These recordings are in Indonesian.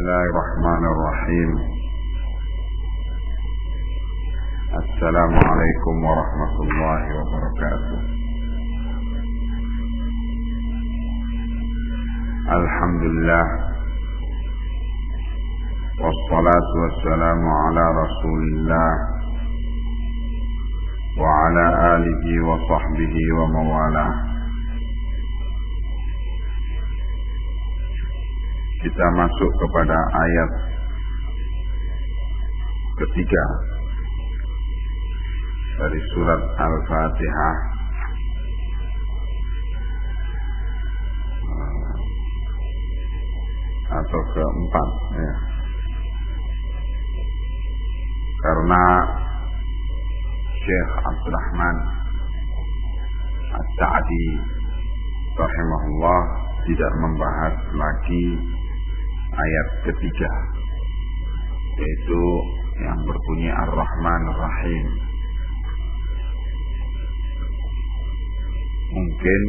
الله الرحمن الرحيم. السلام عليكم ورحمة الله وبركاته. الحمد لله والصلاة والسلام على رسول الله وعلى آله وصحبه ومن والاه. Kita masuk kepada ayat ketiga dari surat Al-Fatihah. Atau keempat ya. Karena Syekh Abdurrahman As-Sa'di rahimahullah tidak membahas lagi ayat ketiga, yaitu yang berbunyi Ar-Rahman Ar-Rahim. Mungkin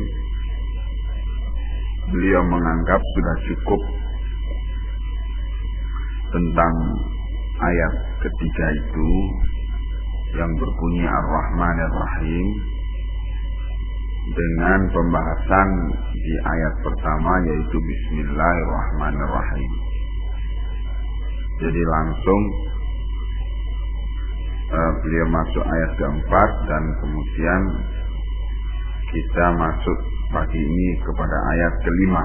beliau menganggap sudah cukup tentang ayat ketiga itu yang berbunyi Ar-Rahman Ar-Rahim dengan pembahasan di ayat pertama, yaitu Bismillahirrahmanirrahim. Jadi langsung beliau masuk ayat keempat, dan kemudian kita masuk pagi ini kepada ayat kelima.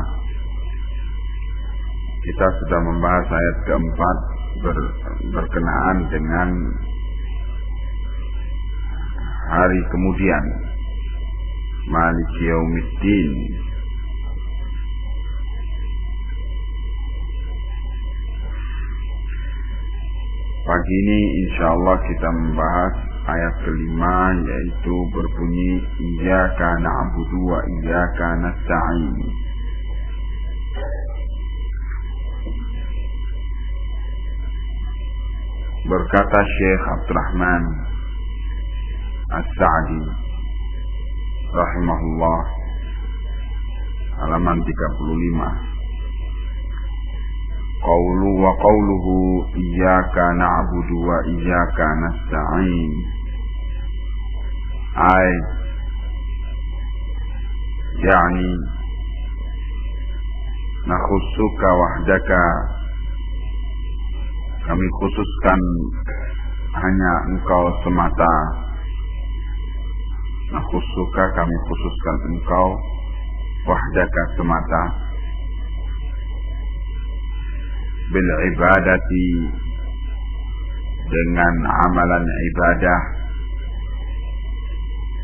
Kita sudah membahas ayat keempat berkenaan dengan hari kemudian, Maliki Yaumiddin. Pagi ini insyaallah kita membahas ayat kelima, yaitu berbunyi Iyyaka na'budu wa iyyaka nasta'in. Berkata Syekh Abdurrahman As-Sa'di rahimahullah, halaman 35. Qawluhu iyyaka na'budu wa iyyaka nasta'in. Yani nakhussuka wahdaka, kami khususkan hanya engkau semata. Nakhussuka, kami khususkan engkau, wahdaka, semata, bil ibadati, dengan amalan ibadah,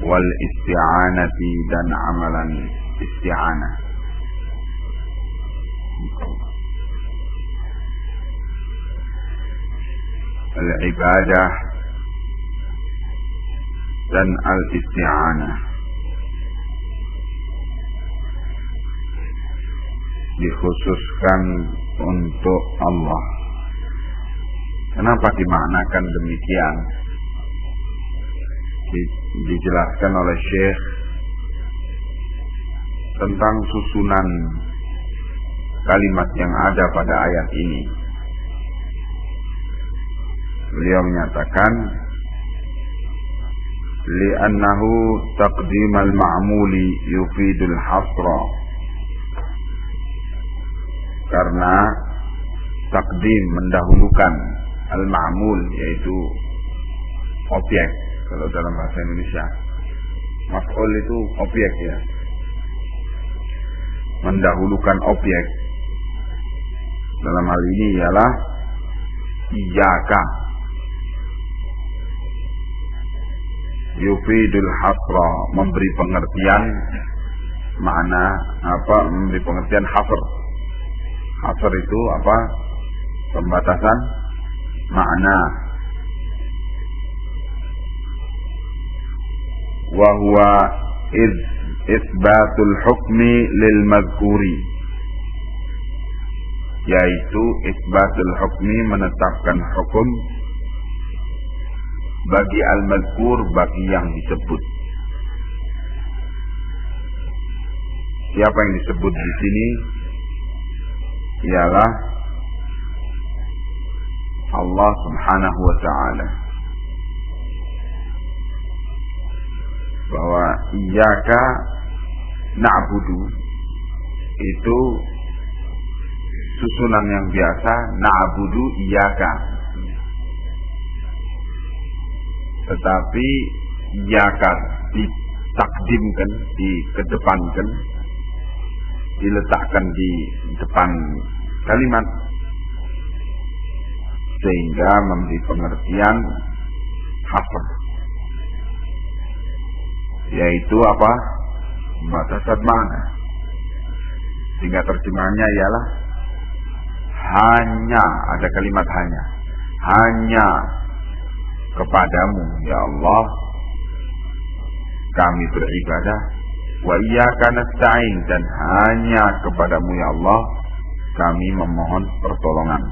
wal isti'anati, dan amalan isti'anah. Al ibadah dan al-isti'anah dikhususkan untuk Allah. Kenapa dimaknakan demikian? Dijelaskan oleh Syekh tentang susunan kalimat yang ada pada ayat ini. Beliau menyatakan li'annahu taqdimal ma'muli yufidul hasra, karena takdim, mendahulukan, al-ma'mul, yaitu objek. Kalau dalam bahasa Indonesia maf'ul itu objek ya, mendahulukan objek. Dalam hal ini ialah iyyaka, yufidul hasra, memberi pengertian makna apa? Memberi pengertian hasr. Hasr itu apa? Pembatasan makna. Wa huwa isbatul hukmi lil mazkuri, yaitu isbatul hukmi, menetapkan hukum bagi al-mazkur, bagi yang disebut. Siapa yang disebut di sini? Ialah Allah Subhanahu wa ta'ala. Bahwa iyyaka na'budu itu susunan yang biasa, na'budu iyyaka. Tetapi iyyaka ditakdimkan, dikedepankan, diletakkan di depan kalimat, sehingga memberi pengertian hasr, yaitu apa? Batasat mana. Sehingga terjemahannya ialah hanya, ada kalimat hanya kepadamu ya Allah kami beribadah, wa iyyaka nasta'in, dan hanya kepadamu ya Allah kami memohon pertolongan.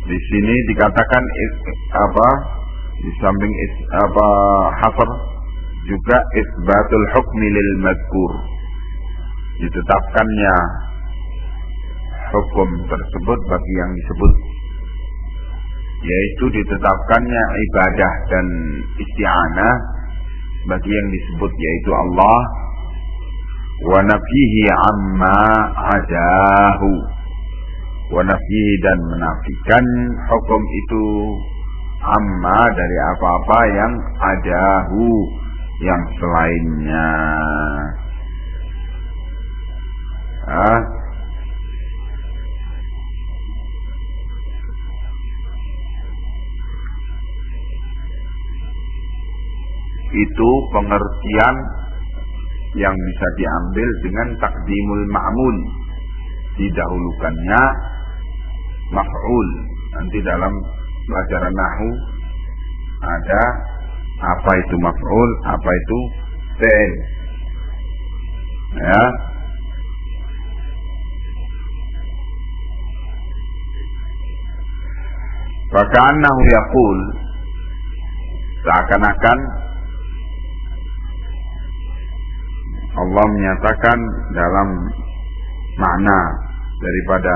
Di sini dikatakan di samping hasr juga isbatul hukmi lil madhkur, ditetapkannya hukum tersebut bagi yang disebut, yaitu ditetapkannya ibadah dan isti'anah bagi yang disebut, yaitu Allah, wa nafyihi amma adahu, wa nafyihi, dan menafikan hukum itu amma dari apa-apa yang adahu, yang selainnya. Itu pengertian yang bisa diambil dengan takdimul ma'mul, didahulukannya maf'ul. Nanti dalam pelajaran nahwu ada apa itu maf'ul, apa itu fi'il, ya. Faka'annahu yaqul, seakan-akan Allah menyatakan dalam makna daripada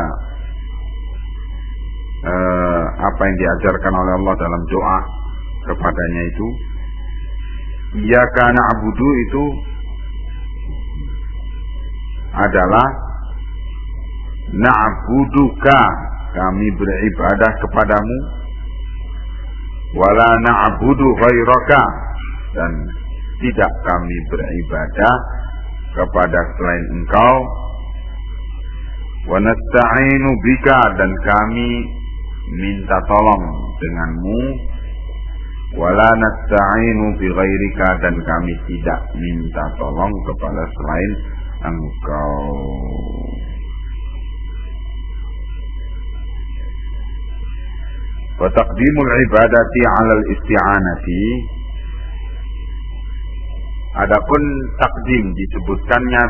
apa yang diajarkan oleh Allah dalam doa kepadanya itu, iyyaka na'budu itu adalah na'buduka, kami beribadah kepadamu, wala na'budu ghairaka, dan tidak kami beribadah kepada selain engkau, wa nasta'inu bika, dan kami minta tolong denganmu, wala nasta'inu bi ghairika, dan kami tidak minta tolong kepada selain engkau. Wa taqdimul ibadati 'alal isti'anati, adapun takdim disebutkannya,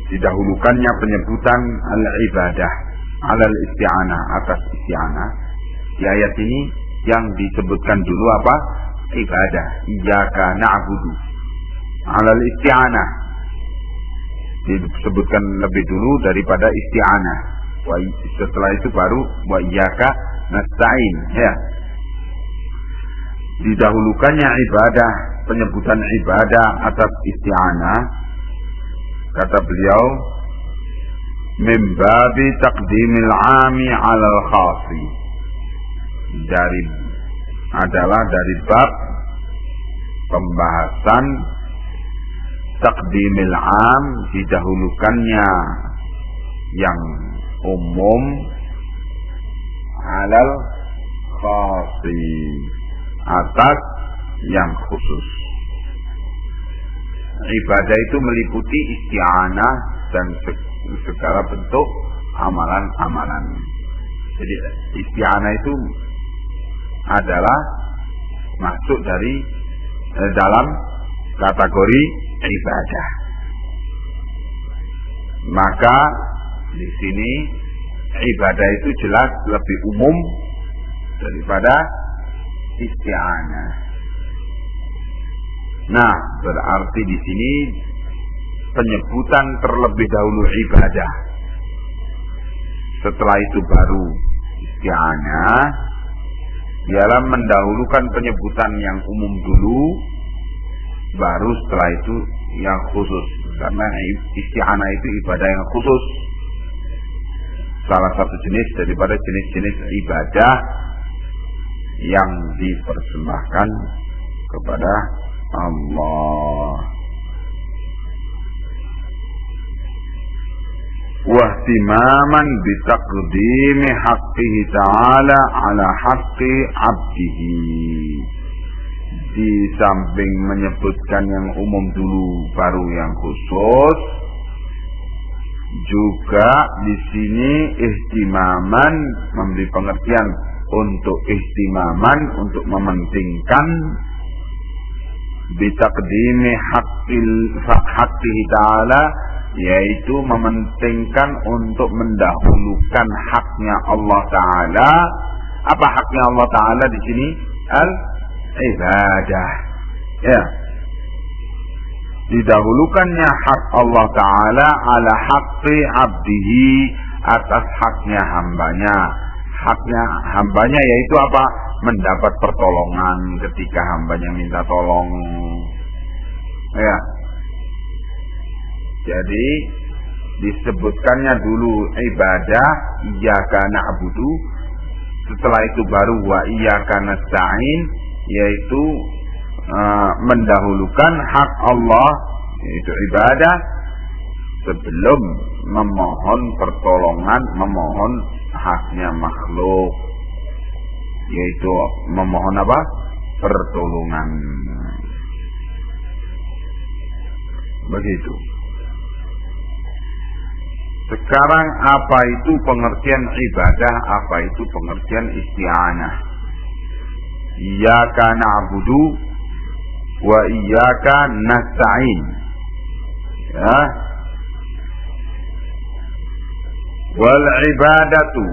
didahulukannya penyebutan al-ibadah 'alal isti'anah, atas isti'anah. Di ayat ini yang disebutkan dulu apa? Ibadah. Iyyaka na'budu 'alal isti'anah disebutkan lebih dulu daripada isti'anah. Setelah itu baru wa iyyaka nasta'in, ya. Didahulukannya ibadah, penyebutan ibadah atas isti'anah, kata beliau, min babi taqdimil 'ami 'alal khasi, adalah dari bab pembahasan taqdimil 'am, didahulukannya yang umum 'alal khasi, atas yang khusus. Ibadah itu meliputi isti'anah dan segala bentuk amalan-amalan. Jadi isti'anah itu adalah masuk dari dalam kategori ibadah. Maka di sini ibadah itu jelas lebih umum daripada isti'anah. Nah, berarti di sini penyebutan terlebih dahulu ibadah. Setelah itu baru isti'anah. Ialah mendahulukan penyebutan yang umum dulu, baru setelah itu yang khusus. Karena isti'anah itu ibadah yang khusus, salah satu jenis daripada jenis-jenis ibadah yang dipersembahkan kepada Allah. Wahtimaman bitaqdimi haqqihi ta'ala ala haqqi abdihi. Di samping menyebutkan yang umum dulu baru yang khusus, juga di sini ihtimaman memberi pengertian untuk ihtimaman, untuk mementingkan bitaqdimi haqqihi ta'ala, yaitu mementingkan untuk mendahulukan haknya Allah Ta'ala. Apa haknya Allah Ta'ala di sini? Al-ibadah. Ya. Didahulukannya hak Allah Ta'ala ala haqqi abdihi, atas haknya hambanya. Haknya hambanya yaitu apa? Mendapat pertolongan ketika hambanya minta tolong. Ya. Jadi disebutkannya dulu ibadah, iyyaka na'budu, setelah itu baru wa iyyaka nasta'in, yaitu mendahulukan hak Allah yaitu ibadah sebelum memohon pertolongan, memohon haknya makhluk, yaitu memohon apa? Pertolongan. Begitu. Sekarang apa itu pengertian ibadah, apa itu pengertian isti'anah? Iyyaka na'budu wa iyyaka nasta'in. Ya. Wal ibadatu.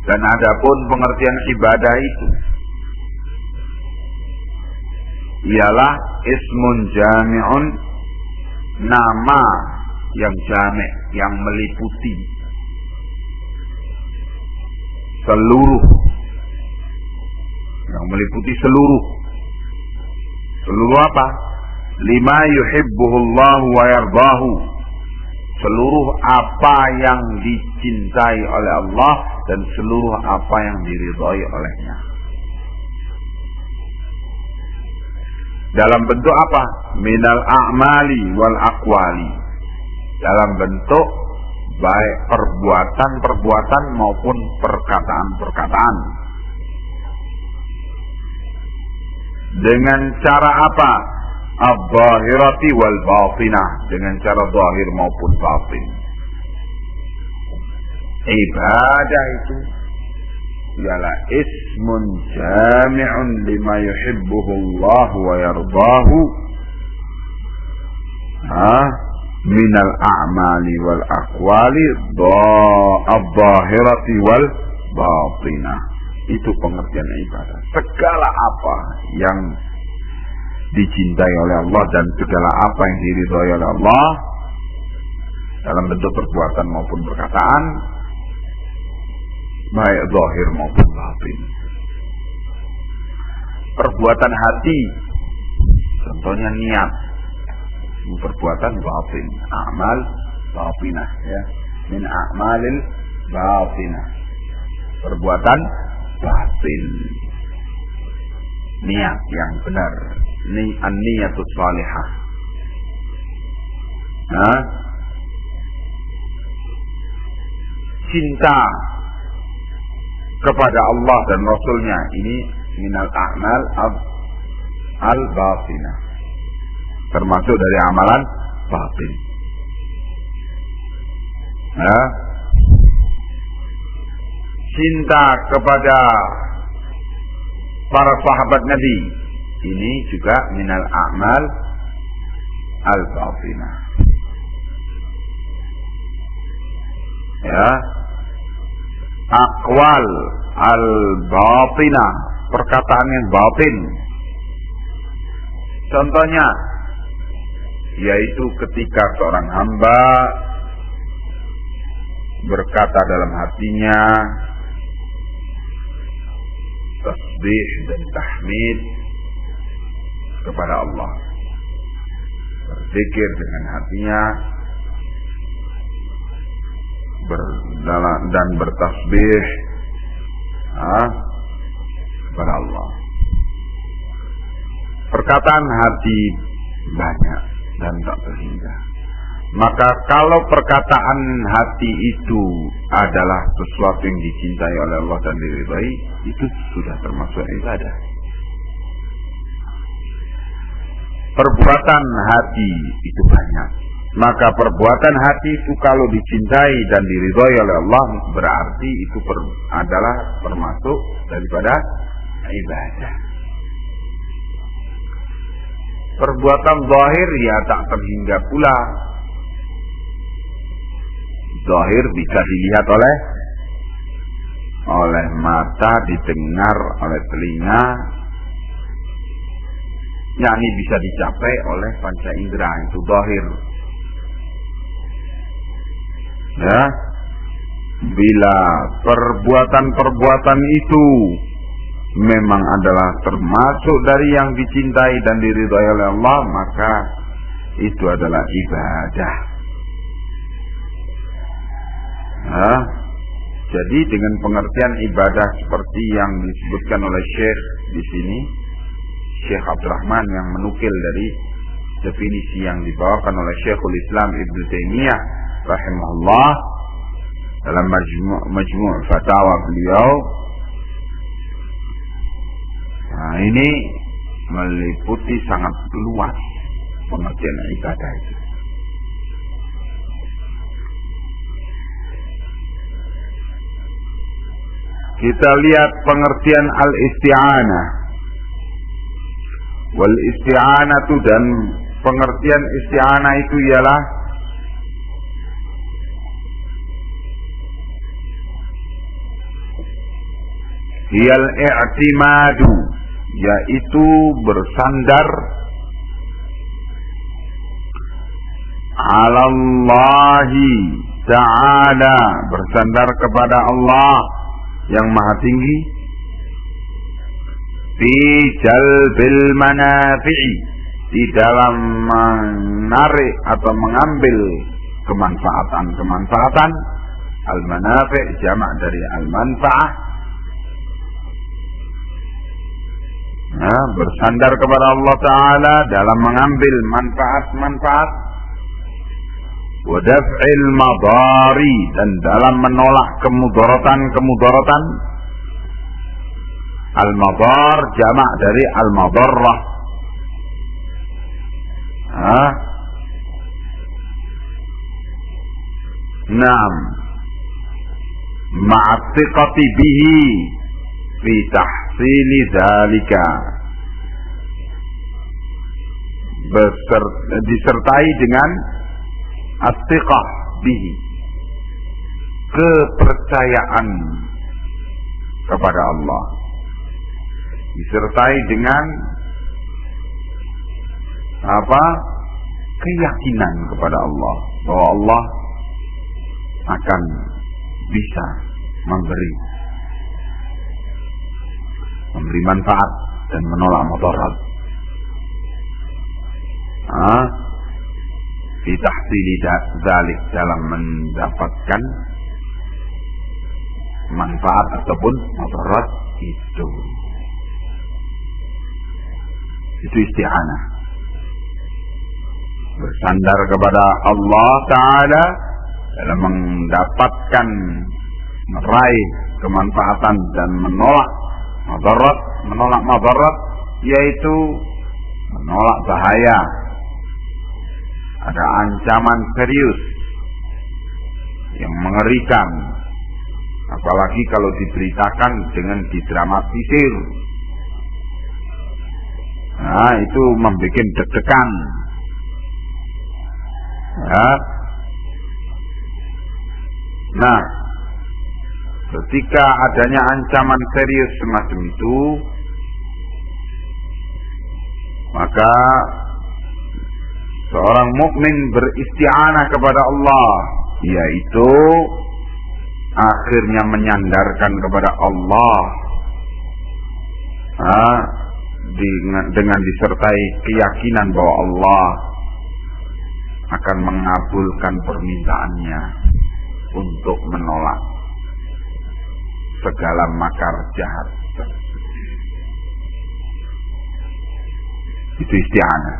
Dan adapun pengertian ibadah itu ialah ismun jami'un, nama yang jami', yang meliputi seluruh, yang meliputi seluruh apa? Lima yuhibbuhullahu wa yardahu, seluruh apa yang dicintai oleh Allah dan seluruh apa yang diridhai olehnya. Dalam bentuk apa? Minal a'mali wal aqwali, dalam bentuk baik perbuatan-perbuatan maupun perkataan-perkataan. Dengan cara apa? Adh-dhahirati wal batinah, dengan cara zahir maupun batin. Ibadah itu ialah ismun jami'un lima yuhibbuhu Allah wa yardahu minal a'mali wal aqwali adh-dhahirati wal batinah. Itu pengertian ibadah. Segala apa yang dicintai oleh Allah dan segala apa yang diridhai oleh Allah dalam bentuk perbuatan maupun perkataan, baik zahir maupun batin. Perbuatan hati, contohnya niat, perbuatan batin, amal batinah, ya, min a'malil batinah, perbuatan batin, niat yang benar, an-niyatus salihah. Cinta kepada Allah dan Rasulnya, ini minal a'mal al-batinah, termasuk dari amalan batin. Cinta kepada para sahabat Nabi, ini juga minal a'mal al-batinah. Ya. Aqwal al-batinah, perkataan yang batin, Contohnya, yaitu ketika seorang hamba berkata dalam hatinya tasbih dan tahmid kepada Allah, berzikir dengan hatinya dan bertasbih kepada Allah. Perkataan hati banyak dan tak terhingga. Maka kalau perkataan hati itu adalah sesuatu yang dicintai oleh Allah dan diridhai, itu sudah termasuk ibadah. Perbuatan hati itu banyak. Maka perbuatan hati itu kalau dicintai dan diridhai oleh Allah, berarti itu adalah termasuk daripada ibadah. Perbuatan zahir ya tak terhingga pula. Zahir bisa dilihat oleh mata, didengar oleh telinga, yakni bisa dicapai oleh panca indera, itu zahir. Ya, bila perbuatan-perbuatan itu memang adalah termasuk dari yang dicintai dan diridhai oleh Allah, maka itu adalah ibadah. Jadi dengan pengertian ibadah seperti yang disebutkan oleh Syekh di sini, Syekh Abdurrahman yang menukil dari definisi yang dibawakan oleh Syekhul Islam Ibnu Taimiyah rahimahullah dalam Majmu' Fatawa beliau. Nah, ini meliputi sangat luas pengertian ibadah itu. Kita lihat pengertian al-isti'anah. Wal isti'anatu, dan pengertian isti'anah itu ialah hiyal i'timadu, yaitu bersandar alallahi ta'ala, bersandar kepada Allah yang maha tinggi, fi jalbil manafi'i, di dalam menarik atau mengambil kemaslahatan. Al-manafi' jamak dari al-manfa'ah. Bersandar kepada Allah Ta'ala dalam mengambil manfaat-manfaat, wa daf'il madari, dan dalam menolak kemudaratan. Al-madar jamak dari al-madarrah. Naam, ma'athiqati bihi fi tahsili dzalika, disertai dengan athiqah bihi, kepercayaan kepada Allah, disertai dengan keyakinan kepada Allah bahwa Allah akan bisa memberi manfaat dan menolak mudarat. Fi tahsili dzalik, dalam mendapatkan manfaat ataupun mudarat itu. Itu isti'anah. Bersandar kepada Allah Ta'ala dalam mendapatkan, meraih kemanfaatan dan menolak madarat, yaitu menolak bahaya. Ada ancaman serius yang mengerikan, apalagi kalau diberitakan dengan didramatisir. Itu membuat deg-degan. Ketika adanya ancaman serius semacam itu, Maka seorang mukmin beristi'anah kepada Allah, yaitu akhirnya menyandarkan kepada Allah dengan disertai keyakinan bahwa Allah akan mengabulkan permintaannya untuk menolak segala makar jahat. Itu isti'anah.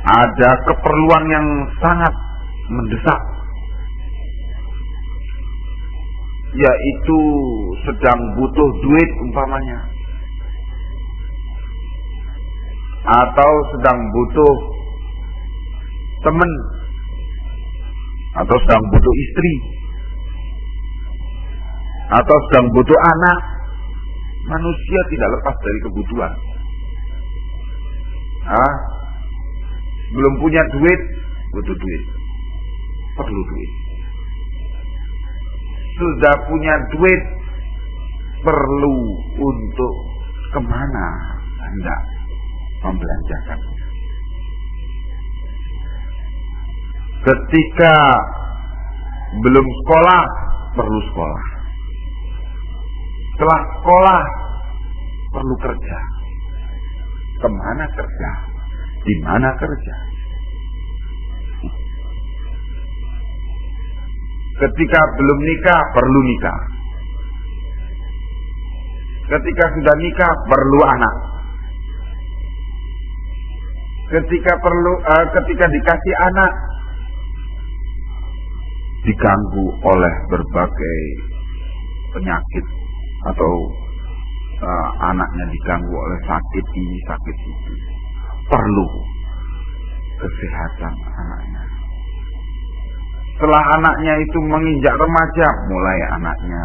Ada keperluan yang sangat mendesak, yaitu sedang butuh duit umpamanya, atau sedang butuh teman, atau sedang butuh istri, atau sedang butuh anak. Manusia tidak lepas dari kebutuhan. Belum punya duit, butuh duit, perlu duit. Sudah punya duit, perlu untuk kemana hendak membelanjakan. Ketika belum sekolah, perlu sekolah. Setelah sekolah, perlu kerja. Kemana kerja? Di mana kerja? Ketika belum nikah, perlu nikah. Ketika sudah nikah, perlu anak. Ketika dikasih anak, diganggu oleh berbagai penyakit, atau anaknya diganggu oleh sakit ini, sakit itu. Perlu kesehatan anaknya. Setelah anaknya itu menginjak remaja, mulai anaknya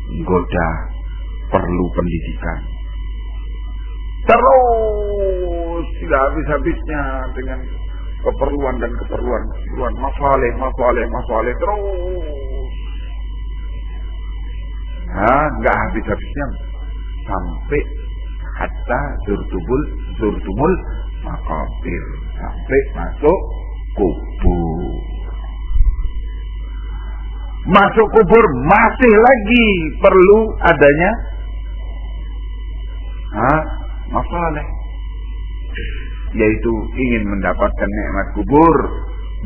menggoda, perlu pendidikan. Terus tidak habis-habisnya dengan keperluan dan keperluan, masalah terus. Nggak habis-habisnya sampai hatta zurtumul maqabir, sampai masuk kubur. Masuk kubur masih lagi perlu adanya masalah, yaitu ingin mendapatkan nikmat kubur,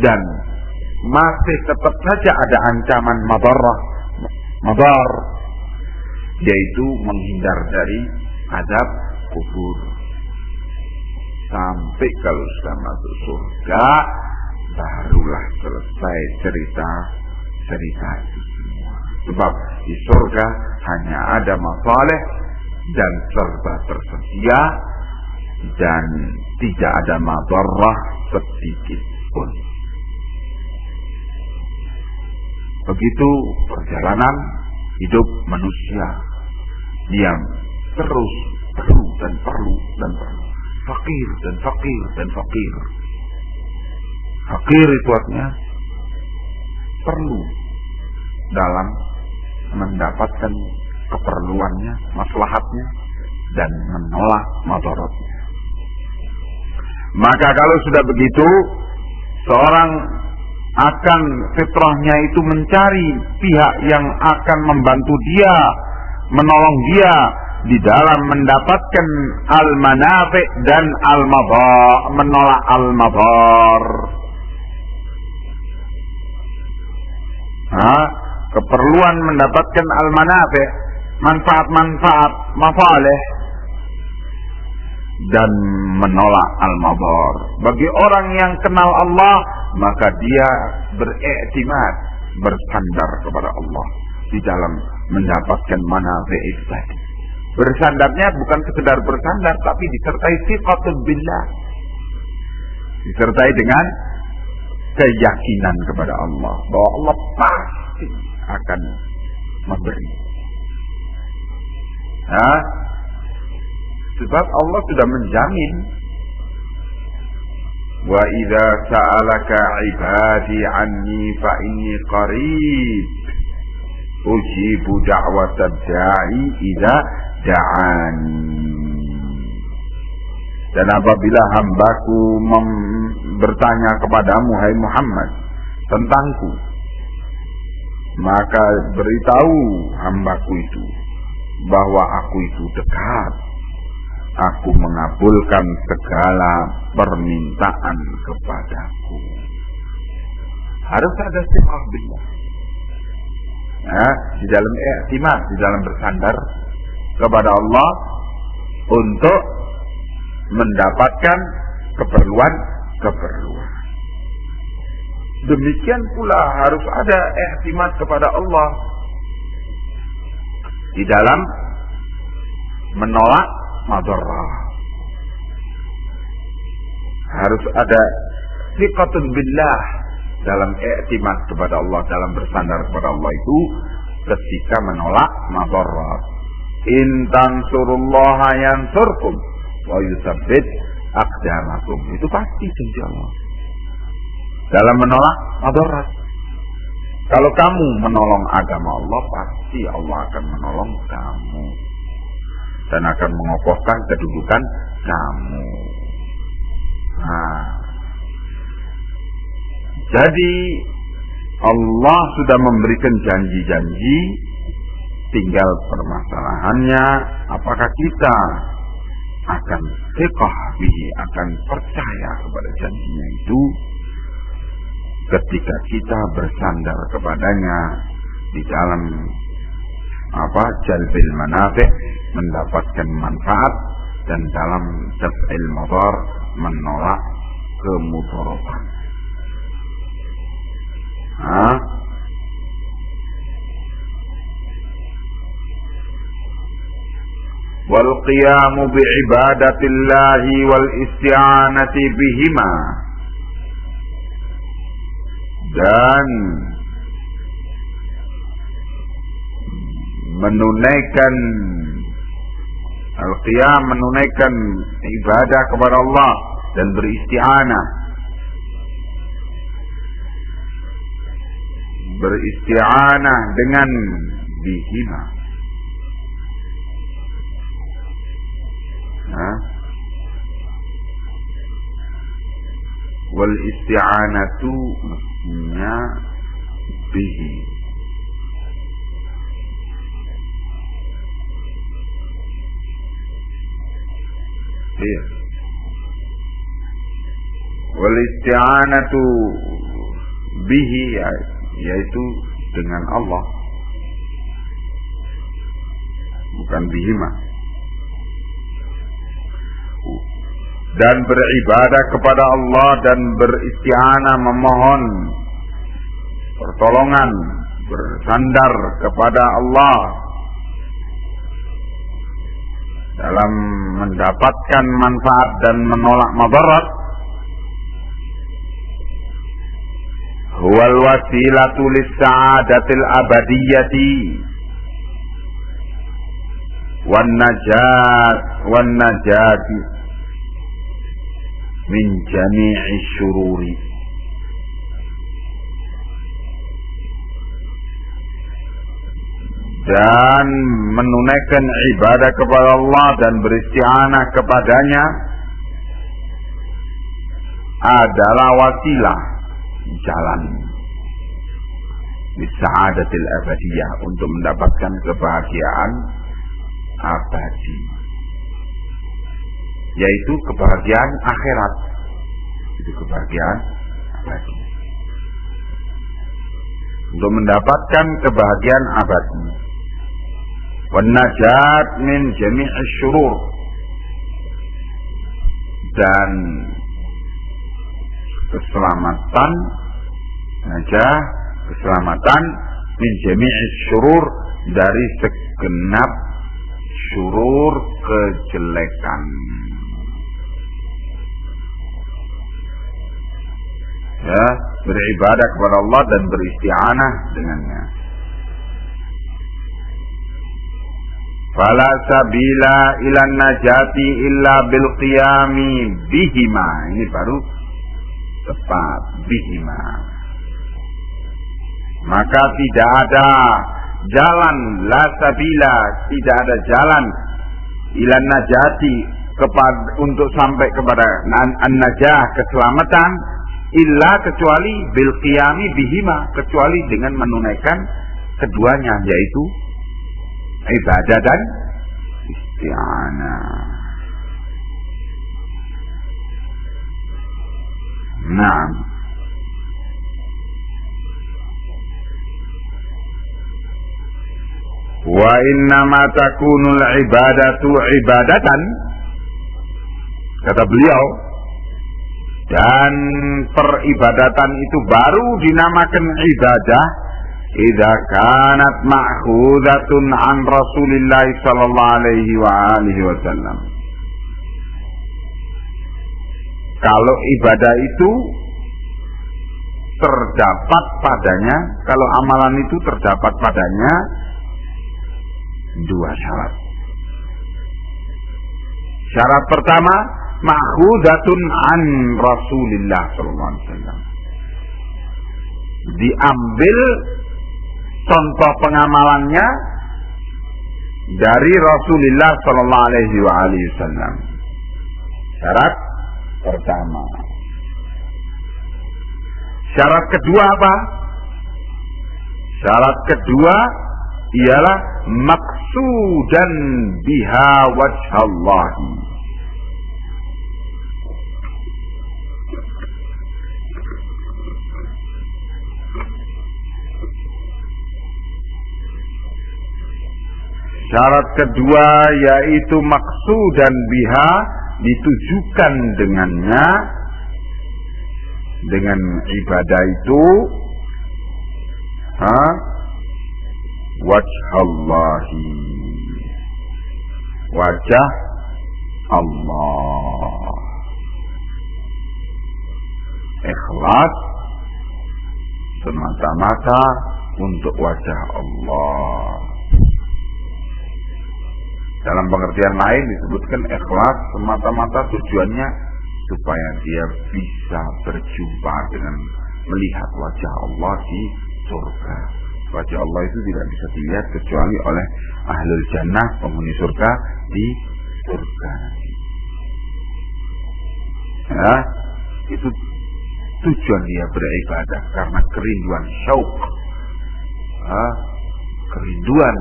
dan masih tetap saja ada ancaman madar, yaitu menghindar dari azab kubur. Sampai kalau sudah masuk surga, barulah selesai cerita itu semua. Sebab di surga hanya ada masalah dan serba tersedia, dan tidak ada madarah sedikit pun. Begitu perjalanan hidup manusia yang terus perlu dan perlu, fakir dan fakir. Fakir itu artinya perlu dalam mendapatkan keperluannya, maslahatnya, dan menolak madaratnya. Maka kalau sudah begitu, seorang akan fitrahnya itu mencari pihak yang akan membantu dia, menolong dia di dalam mendapatkan al-manafi' dan al-madar, menolak al-madar. Keperluan mendapatkan al-manafi', manfaat-manfaat, masalih, dan menolak al-madar. Bagi orang yang kenal Allah, maka dia beriktimad, bersandar kepada Allah di dalam mendapatkan manafi' itu tadi. Bersandarnya bukan sekedar bersandar, tapi disertai sifatun billah, disertai dengan keyakinan kepada Allah bahwa Allah pasti akan memberi. Sebab Allah sudah menjamin, wa idza sa'alaka 'ibadi 'anni fa inni qarib ujibu da'watad da'i idza da'ani. Dan apabila hambaku bertanya kepadamu, hai Muhammad, tentangku, maka beritahu hambaku itu bahwa aku itu dekat. Aku mengabulkan segala permintaan kepadaku. Harus ada istiqamah billah. Di dalam i'timad, di dalam bersandar kepada Allah untuk mendapatkan keperluan. Demikian pula harus ada i'timad kepada Allah di dalam menolak madarrah. Harus ada thiqatun billah dalam i'timad kepada Allah, dalam bersandar kepada Allah itu ketika menolak madarrah. In tansurullaha yansurkum wa yutsabbit aqdamakum. Itu pasti janji Allah dalam menolak madarrah. Kalau kamu menolong agama Allah, pasti Allah akan menolong kamu dan akan mengokohkan kedudukan kamu. Jadi Allah sudah memberikan janji-janji, tinggal permasalahannya apakah kita akan thiqah bihi, akan percaya kepada janjinya itu ketika kita bersandar kepadanya di dalam jalbil manafi', mendapatkan manfaat, dan dalam daf'il madar, menolak kemudaratan. Wal qiyamu bi ibadatillahi wal isti'anati bihima, dan menunaikan al-qiyam, menunaikan ibadah kepada Allah dan beristi'anah, dengan bihima. Wal isti'anatu mestinya bihi. Iya. Wal isti'anatu bihi, yaitu dengan Allah, bukan bihima. Dan beribadah kepada Allah dan beristi'anah, memohon pertolongan, bersandar kepada Allah dalam mendapatkan manfaat dan menolak madarat, huwal wasilatu lis-sa'adatil abadiyyati wan najati min jami'i syururi. Dan menunaikan ibadah kepada Allah dan beristi'anah kepadanya adalah wasilah, jalan bis-sa'adatil abadiyah, untuk mendapatkan kebahagiaan abadi, yaitu kebahagiaan akhirat. Itu kebahagiaan abadi. Untuk mendapatkan kebahagiaan abadi. Wan najat min jami'i syurur, dan keselamatan, keselamatan min jami'i syurur, dari segenap syurur, kejelekan. Beribadah kepada Allah dan beristi'anah dengannya. Fala sabila ilan najati illa bil qiyami bihima. Ini baru tepat, bihima. Maka tidak ada jalan, la sabila, tidak ada jalan ilan najati, untuk sampai kepada an-najah, keselamatan, illa kecuali bil qiyami bihima, kecuali dengan menunaikan keduanya, yaitu ibadah dan isti'anah. Nah, wa innama takunul ibadatu ibadatan, kata beliau, dan peribadatan itu baru dinamakan ibadah idza kanat ma'khudatun an Rasulillah sallallahu alaihi wa alihi wasallam. Kalau ibadah itu terdapat padanya, kalau amalan itu terdapat padanya dua syarat. Syarat pertama, ma'khudatun an Rasulillah sallallahu alaihi wasallam. Diambil contoh pengamalannya dari Rasulullah sallallahu alaihi wasallam. Syarat pertama. Syarat kedua apa? Syarat kedua ialah maksudan biha wajhallahi. Syarat kedua yaitu maksudan biha, ditujukan dengannya, dengan ibadah itu wajhallahi, wajah Allah. Ikhlas semata-mata untuk wajah Allah. Dalam pengertian lain disebutkan ikhlas semata-mata tujuannya supaya dia bisa berjumpa dengan melihat wajah Allah di surga. Wajah Allah itu tidak bisa dilihat kecuali oleh ahlul jannah, penghuni surga di surga. Ya, itu tujuan dia beribadah, karena kerinduan syauq, kerinduan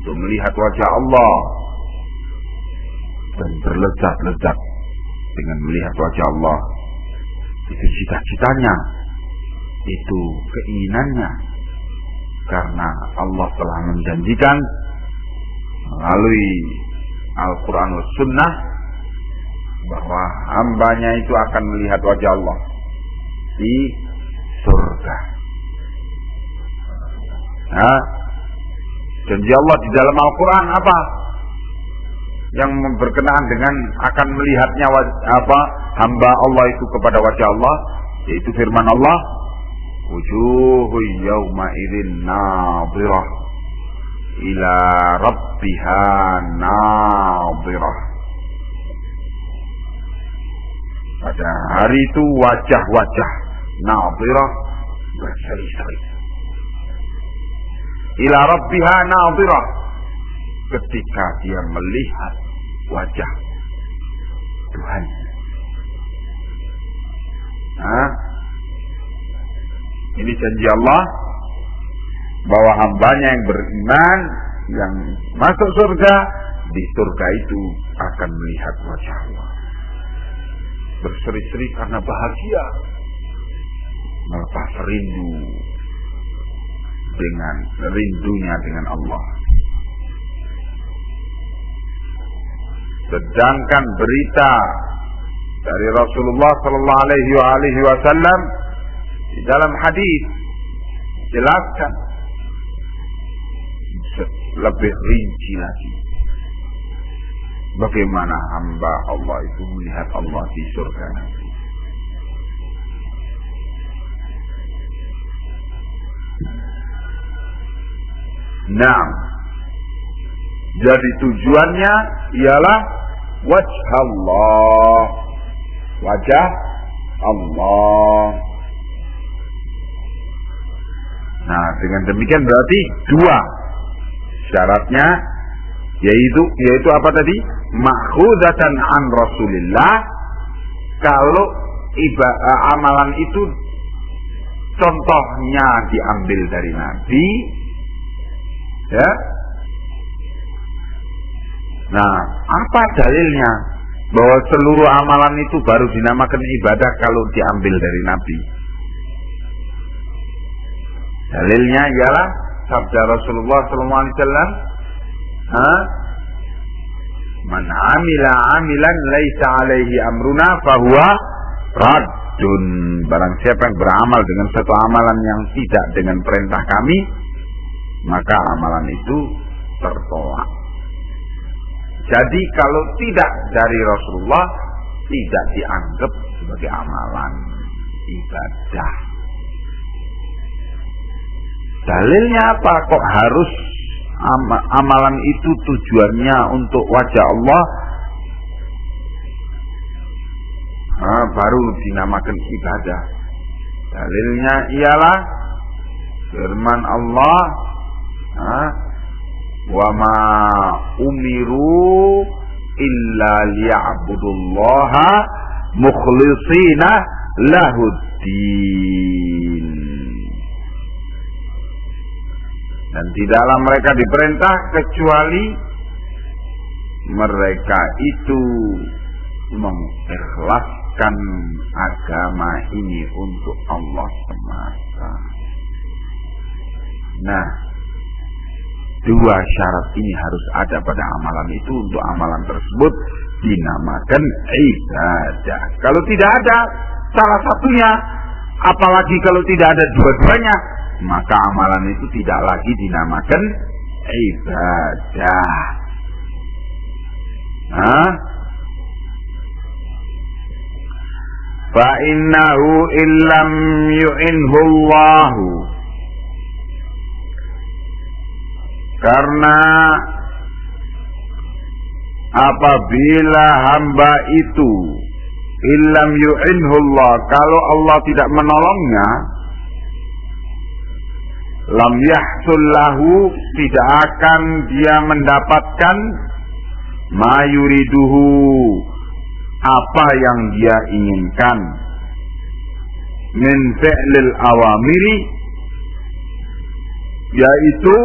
untuk melihat wajah Allah dan berlezat-lezat dengan melihat wajah Allah. Itu cita-citanya, itu keinginannya, karena Allah telah menjanjikan melalui Al-Quran dan Sunnah bahwa hambanya itu akan melihat wajah Allah di surga. Janji Allah di dalam Al-Quran apa? Yang berkenaan dengan akan melihatnya hamba Allah itu kepada wajah Allah, yaitu firman Allah, wujuhu yawma idzin nadhirah ila rabbiha nadhirah. Pada hari itu wajah-wajah nadhirah berseri-seri. Ila rabbiha nadhirah, ketika dia melihat wajah Tuhan. Ini janji Allah bahwa hambanya yang beriman, yang masuk surga, di surga itu akan melihat wajah Allah, berseri-seri karena bahagia, melepas rindu dengan rindunya dengan Allah. Sedangkan berita dari Rasulullah sallallahu alaihi wasallam di dalam hadis jelaskan lebih rinci lagi bagaimana hamba Allah itu melihat Allah di surga nanti. Nah, jadi tujuannya ialah wajah Allah, wajah Allah. Nah, dengan demikian berarti dua syaratnya Yaitu apa tadi? Ma'khudatan an Rasulillah. Kalau amalan itu contohnya diambil dari Nabi, ya. Nah, apa dalilnya bahwa seluruh amalan itu baru dinamakan ibadah kalau diambil dari Nabi? Dalilnya ialah sabda Rasulullah SAW, man amila amilan laisa alaihi amruna fahuwa raddun. Barang siapa yang beramal dengan satu amalan yang tidak dengan perintah kami, maka amalan itu tertolak. Jadi kalau tidak dari Rasulullah, tidak dianggap sebagai amalan ibadah. Dalilnya apa? Kok harus amalan itu tujuannya untuk wajah Allah, baru dinamakan ibadah? Dalilnya ialah firman Allah, wa ma umiru illa liya'budullaha mukhlishina lahuddin. Dan tidaklah mereka diperintah kecuali mereka itu mengikhlaskan agama ini untuk Allah semata. Nah, dua syarat ini harus ada pada amalan itu untuk amalan tersebut dinamakan ibadah. Kalau tidak ada salah satunya, apalagi kalau tidak ada dua-duanya, maka amalan itu tidak lagi dinamakan ibadah. Fa innahu illam yu'inhu Allahu, karena apabila hamba itu illam yu'inhu Allah, kalau Allah tidak menolongnya, lam yahsul lahu, tidak akan dia mendapatkan ma yuriduhu, apa yang dia inginkan, min fi'lil awamiri, yaitu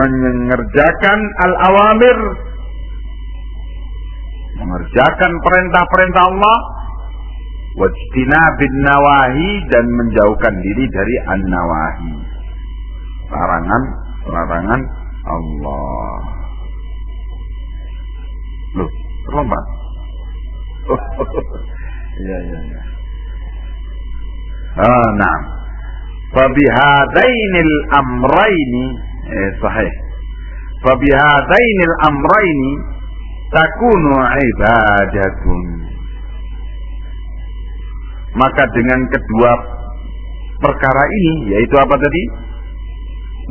mengerjakan al-awamir, mengerjakan perintah-perintah Allah, wajtinabin nawahi, dan menjauhkan diri dari an-nawahi, larangan Allah. Loh, terlambat. Iya. Nah, fabihadainil amraini, sahih. Fabihadainil amraini takunu ibadatun. Maka dengan kedua perkara ini, yaitu apa tadi?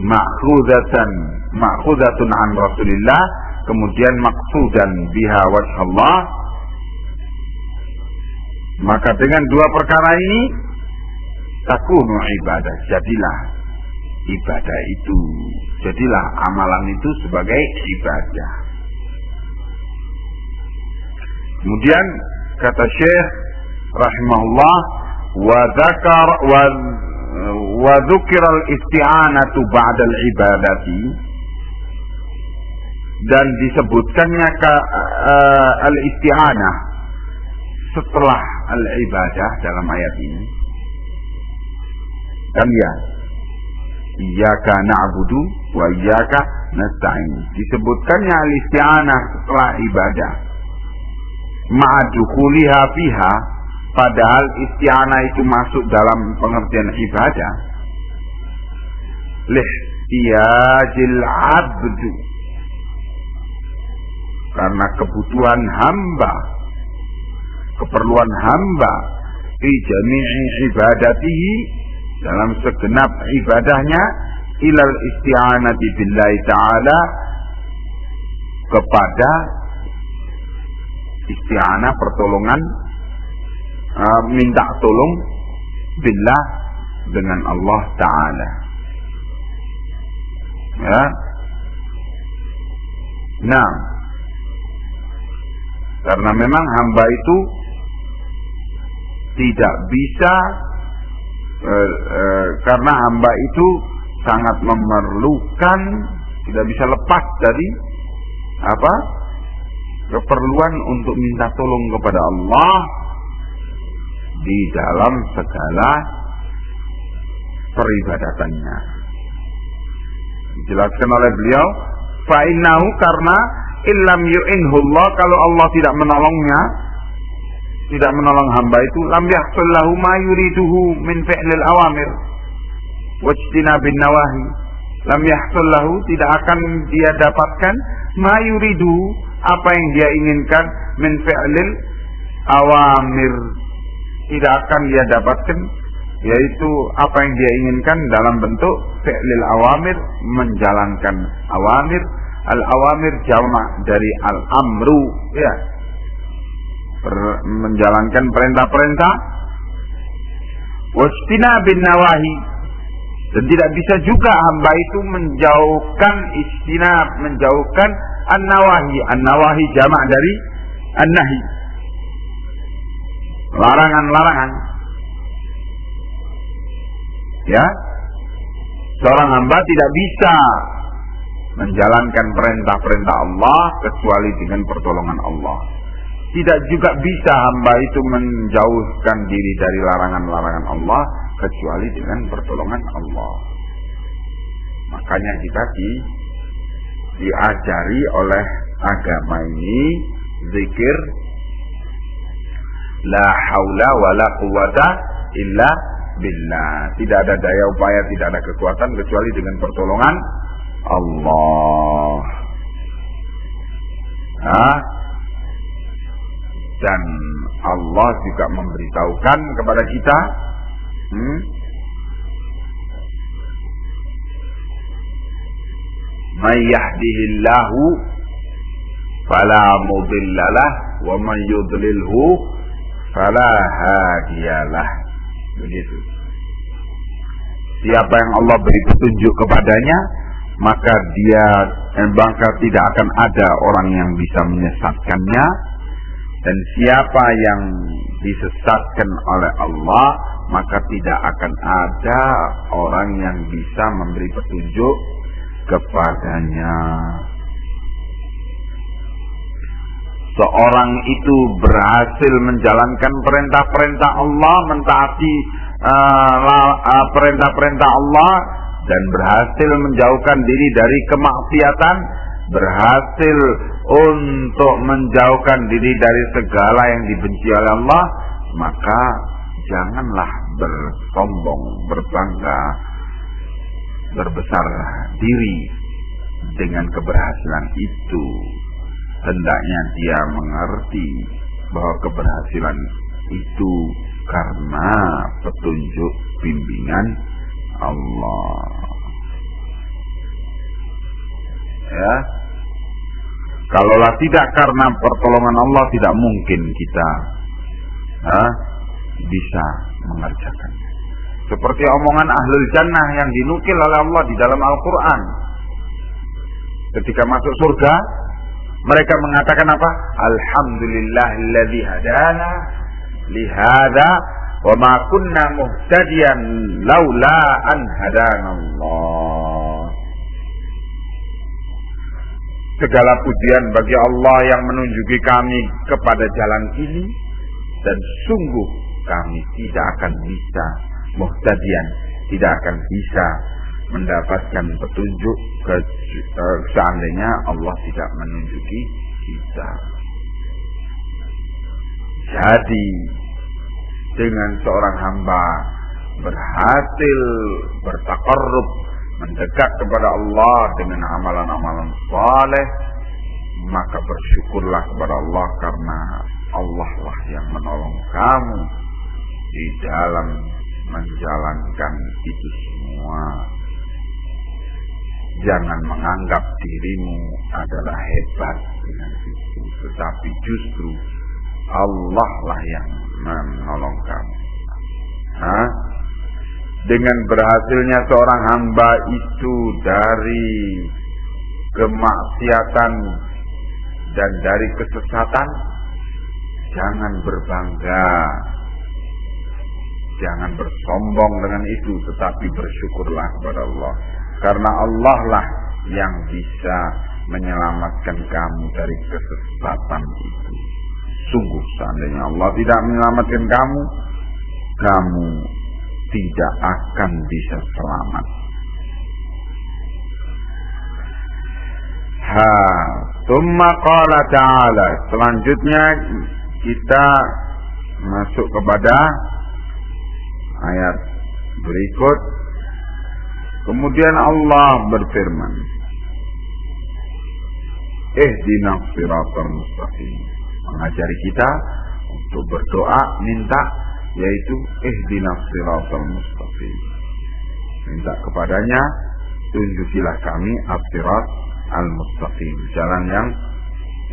Ma'khuzatun an Rasulillah, kemudian maqsudan biha wajhallah. Maka dengan dua perkara ini takunu ibadah, jadilah ibadah itu, jadilah amalan itu sebagai ibadah. Kemudian kata Syekh rahimahullah, wa dzukira al-isti'anatu ba'da al-ibadati, dan disebutkannya al-isti'anah setelah al-ibadah dalam ayat ini. Kan ya, iyyaka na'budu wa iyyaka nasta'in, disebutkannya al-isti'anah setelah ibadah, ma'adukhuliha fiha, padahal isti'anah itu masuk dalam pengertian ibadah. Lihtiyajil abdu, karena kebutuhan hamba, keperluan hamba, fi jami'i ibadatihi, dalam segenap ibadahnya, ilal isti'anati billahi ta'ala, kepada isti'anah, pertolongan, minta tolong billah, dengan Allah Ta'ala. Ya. Nah, karena memang hamba itu tidak bisa, karena hamba itu sangat memerlukan, tidak bisa lepas dari keperluan untuk minta tolong kepada Allah di dalam segala peribadatannya. Dijelaskan oleh beliau, fa'innahu, karena illam yu'inhullah, kalau Allah tidak menolongnya, tidak menolong hamba itu, lam yahsul lahu ma yuriduhu min fi'lil awamir wajtinabin nawahi. Lam yahsul lahu, tidak akan dia dapatkan ma yuridu, apa yang dia inginkan, min fi'lil awamir, tidak akan dia dapatkan, yaitu apa yang dia inginkan dalam bentuk fi'lil awamir, menjalankan awamir. Al-awamir jamak dari al-amru, ya, menjalankan perintah-perintah. Wajtinabin nawahi, dan tidak bisa juga hamba itu menjauhkan istinab, menjauhkan an-nawahi. An-nawahi jamak dari an-nahi, larangan-larangan. Ya, seorang hamba tidak bisa menjalankan perintah-perintah Allah kecuali dengan pertolongan Allah. Tidak juga bisa hamba itu menjauhkan diri dari larangan-larangan Allah kecuali dengan pertolongan Allah. Makanya kita diajari oleh agama ini zikir la haula wala quwata illa billah. Tidak ada daya upaya, tidak ada kekuatan kecuali dengan pertolongan Allah. Dan Allah juga memberitahukan kepada kita, may yahdihillahu fala mudhillalah wa man yudlilhu fala hadiyalah. Begitu. Siapa yang Allah beri petunjuk kepadanya, maka tidak akan ada orang yang bisa menyesatkannya. Dan siapa yang disesatkan oleh Allah, maka tidak akan ada orang yang bisa memberi petunjuk kepadanya. Seorang itu berhasil menjalankan perintah-perintah Allah, mentaati perintah-perintah Allah, dan berhasil menjauhkan diri dari kemaksiatan, berhasil untuk menjauhkan diri dari segala yang dibenci oleh Allah, maka janganlah bersombong, berbangga, berbesar diri dengan keberhasilan itu. Hendaknya dia mengerti bahwa keberhasilan itu karena petunjuk bimbingan Allah. Ya, kalaulah tidak karena pertolongan Allah, tidak mungkin kita bisa mengerjakannya. Seperti omongan ahlul jannah yang dinukil oleh Allah di dalam Al-Quran. Ketika masuk surga, mereka mengatakan apa? Alhamdulillahilladzi hadana lihada wa ma kunna muhtadiyan laula an hadanallah. Segala pujian bagi Allah yang menunjuki kami kepada jalan ini, dan sungguh kami tidak akan bisa muhtadiyan, tidak akan bisa mendapatkan petunjuk seandainya Allah tidak menunjuki kita. Jadi dengan seorang hamba berhasil bertaqarrub, mendekat kepada Allah dengan amalan-amalan saleh, maka bersyukurlah kepada Allah, karena Allah lah yang menolong kamu di dalam menjalankan itu semua. Jangan menganggap dirimu adalah hebat dengan itu, tetapi justru Allah lah yang menolong kamu. Dengan berhasilnya seorang hamba itu dari kemaksiatan dan dari kesesatan, jangan berbangga, jangan bersombong dengan itu, tetapi bersyukurlah kepada Allah, karena Allah lah yang bisa menyelamatkan kamu dari kesesatan itu. Sungguh seandainya Allah tidak menyelamatkan kamu, kamu tidak akan bisa selamat. Tsumma qala ta'ala, selanjutnya kita masuk kepada ayat berikut. Kemudian Allah berfirman, ihdinas siratal mustaqim, mengajari kita untuk berdoa, minta, yaitu ihdinas siratal mustaqim, minta kepadanya, tunjukilah kami as-sirat al-mustaqim, jalan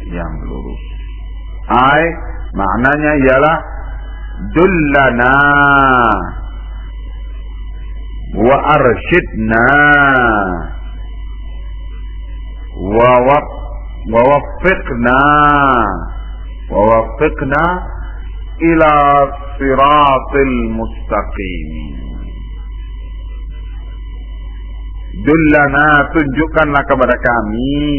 yang lurus. Maknanya ialah dullana wa arsyidna wa waffiqna ila siratil mustaqim. Dullana, tunjukkanlah kepada kami,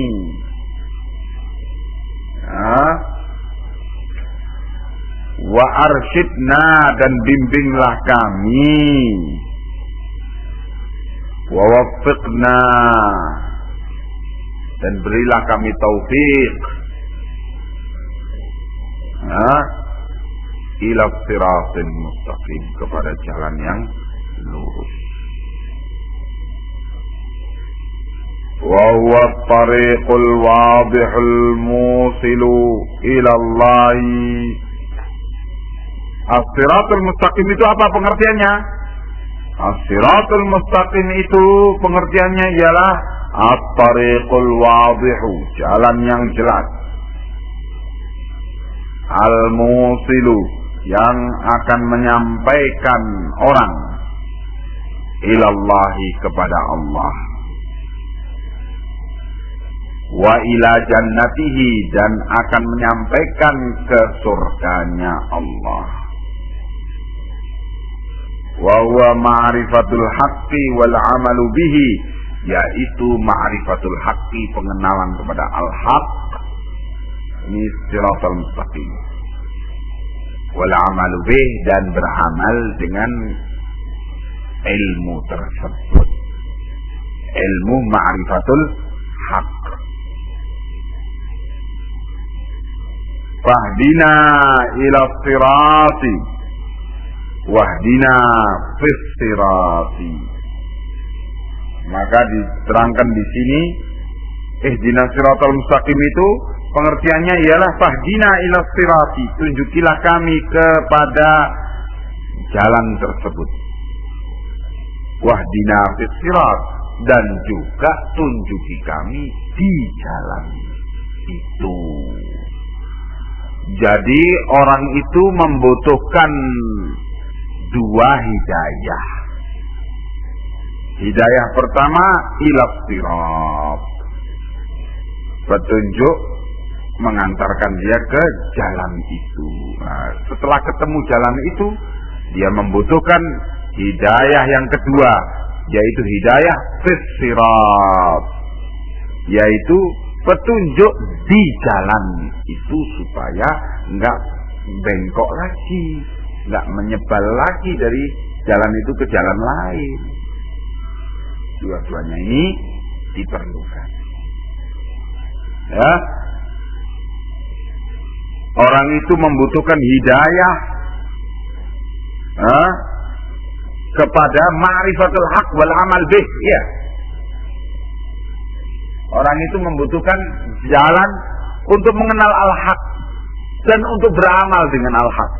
wa arsyidna, dan bimbinglah kami, wa waffiqna, dan berilah kami taufik, ila siratil mustaqim, kepada jalan yang lurus. Wa huwa at-tariqul wadihul musilu ila Allah. As-siratul mustaqim itu apa pengertiannya? As-siratul mustaqim itu pengertiannya ialah at-tariqul wadihu, jalan yang jelas. Al-musilu, yang akan menyampaikan orang ilallahi, kepada Allah. Wa ila jannatihi, dan akan menyampaikan ke surganya Allah. Wa huwa ma'rifatul haqqi wal amalu bihi, yaitu ma'rifatul haqqi, pengenalan kepada al-haq, ini siratal mustaqim, wal amalu bih, dan beramal dengan ilmu tersebut, ilmu ma'rifatul haq. Fahdina ila sirati wahdina fis sirati. Maka diterangkan di sini, ihdinas siratal mustaqim itu pengertiannya ialah fahdina ila sirati, tunjukilah kami kepada jalan tersebut. Wahdina fis sirat, dan juga tunjuki kami di jalan itu. Jadi orang itu membutuhkan dua hidayah. Hidayah pertama ilaf sirat, petunjuk mengantarkan dia ke jalan itu. Nah, setelah ketemu jalan itu, dia membutuhkan hidayah yang kedua, yaitu hidayah fis sirat, yaitu petunjuk di jalan itu, supaya enggak bengkok lagi, enggak menyebal lagi dari jalan itu ke jalan lain. Dua-duanya ini diperlukan. Ya, orang itu membutuhkan hidayah kepada ma'rifatul haq wal amal bih. Ya, orang itu membutuhkan jalan untuk mengenal al-haq dan untuk beramal dengan al-haq.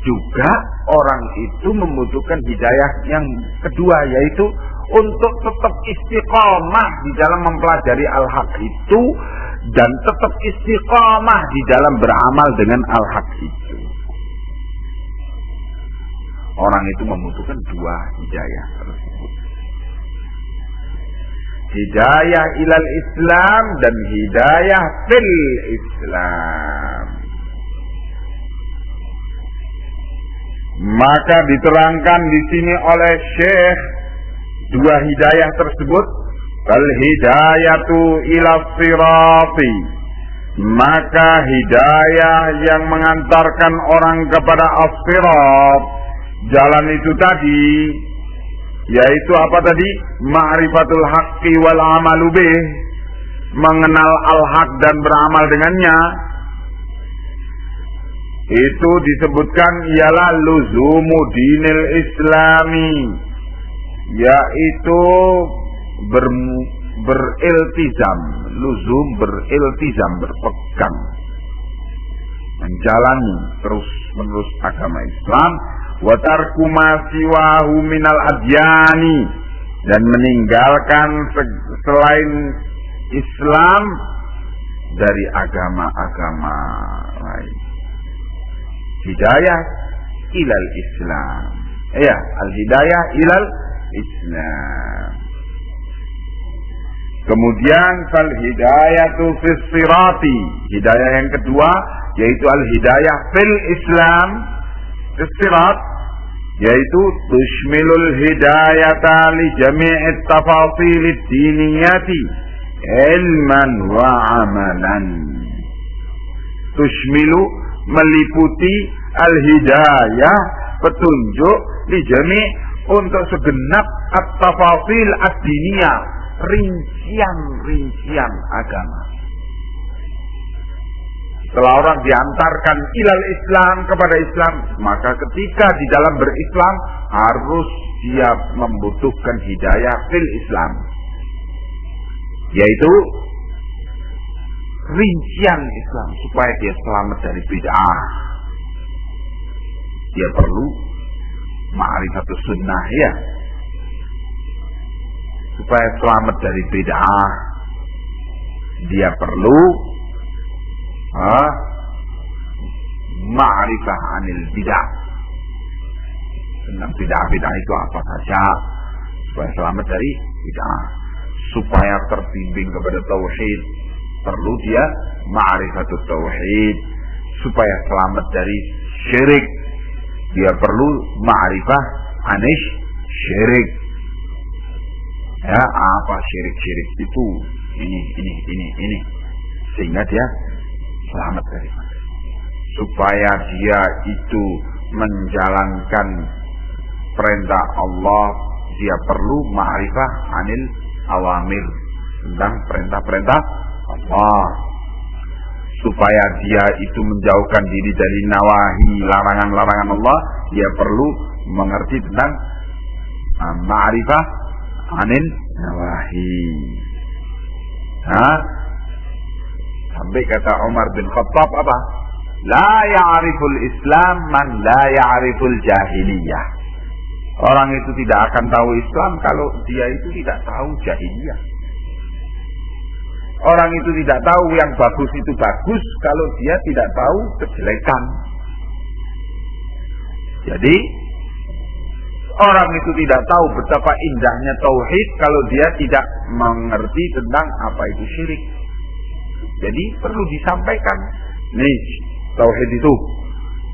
Juga orang itu membutuhkan hidayah yang kedua, yaitu untuk tetap istiqamah di dalam mempelajari al-haq itu, dan tetap istiqamah di dalam beramal dengan al-haq itu. Orang itu membutuhkan dua hidayah tersebut. hidayah ilal Islam dan hidayah fil Islam. Maka diterangkan di sini oleh Syekh dua hidayah tersebut, al hidayatu ila sirati, maka hidayah yang mengantarkan orang kepada as-sirat, jalan itu tadi, yaitu apa tadi? Ma'rifatul haqqi wal amalu bih, mengenal al-haq dan beramal dengannya. Itu disebutkan ialah luzumu dinil islami, yaitu beriltizam, luzum beriltizam, berpegang, menjalani terus menerus agama Islam, wa tarku ma siwahu minal adyani, dan meninggalkan selain Islam dari agama-agama lain. Hidayah ilal Islam, ya, al hidayah ilal Islam. Kemudian fal hidayatu fis sirati, hidayah yang kedua yaitu al hidayah fil Islam, fis sirat, yaitu tushmilul hidayata li jami'it tafasilid diniyati ilman wa amalan. Tushmilu, meliputi al hidayah, petunjuk, li jami', untuk segenap at-tafasil ad-diniyah, rincian-rincian agama. Setelah orang diantarkan ilal Islam, kepada Islam, maka ketika di dalam berislam harus dia membutuhkan hidayah fil Islam, yaitu rincian Islam, supaya dia selamat dari bid'ah. Dia perlu ma'rifatus sunnah, ya, supaya selamat dari bid'ah. Dia perlu ma'rifah anil bid'ah, tentang bid'ah-bid'ah itu apa saja, supaya selamat dari bid'ah. Supaya terbimbing kepada tauhid, perlu dia ma'rifatut tauhid. Supaya selamat dari syirik, dia perlu ma'rifah anis syirik. Ya, apa syirik-syirik itu? Ini. Sehingga dia selamat dari mana. Supaya dia itu menjalankan perintah Allah, dia perlu ma'rifah anil awamir, tentang perintah-perintah Allah. Supaya dia itu menjauhkan diri dari nawahi, larangan-larangan Allah, dia perlu mengerti tentang ma'rifah anil nawahi. Sampai kata Umar bin Khattab apa? La ya'riful Islam man la ya'riful jahiliyah. Orang itu tidak akan tahu Islam kalau dia itu tidak tahu jahiliyah. Orang itu tidak tahu yang bagus itu bagus kalau dia tidak tahu kejelekan. Jadi orang itu tidak tahu betapa indahnya tauhid kalau dia tidak mengerti tentang apa itu syirik. Jadi perlu disampaikan, nih tauhid itu,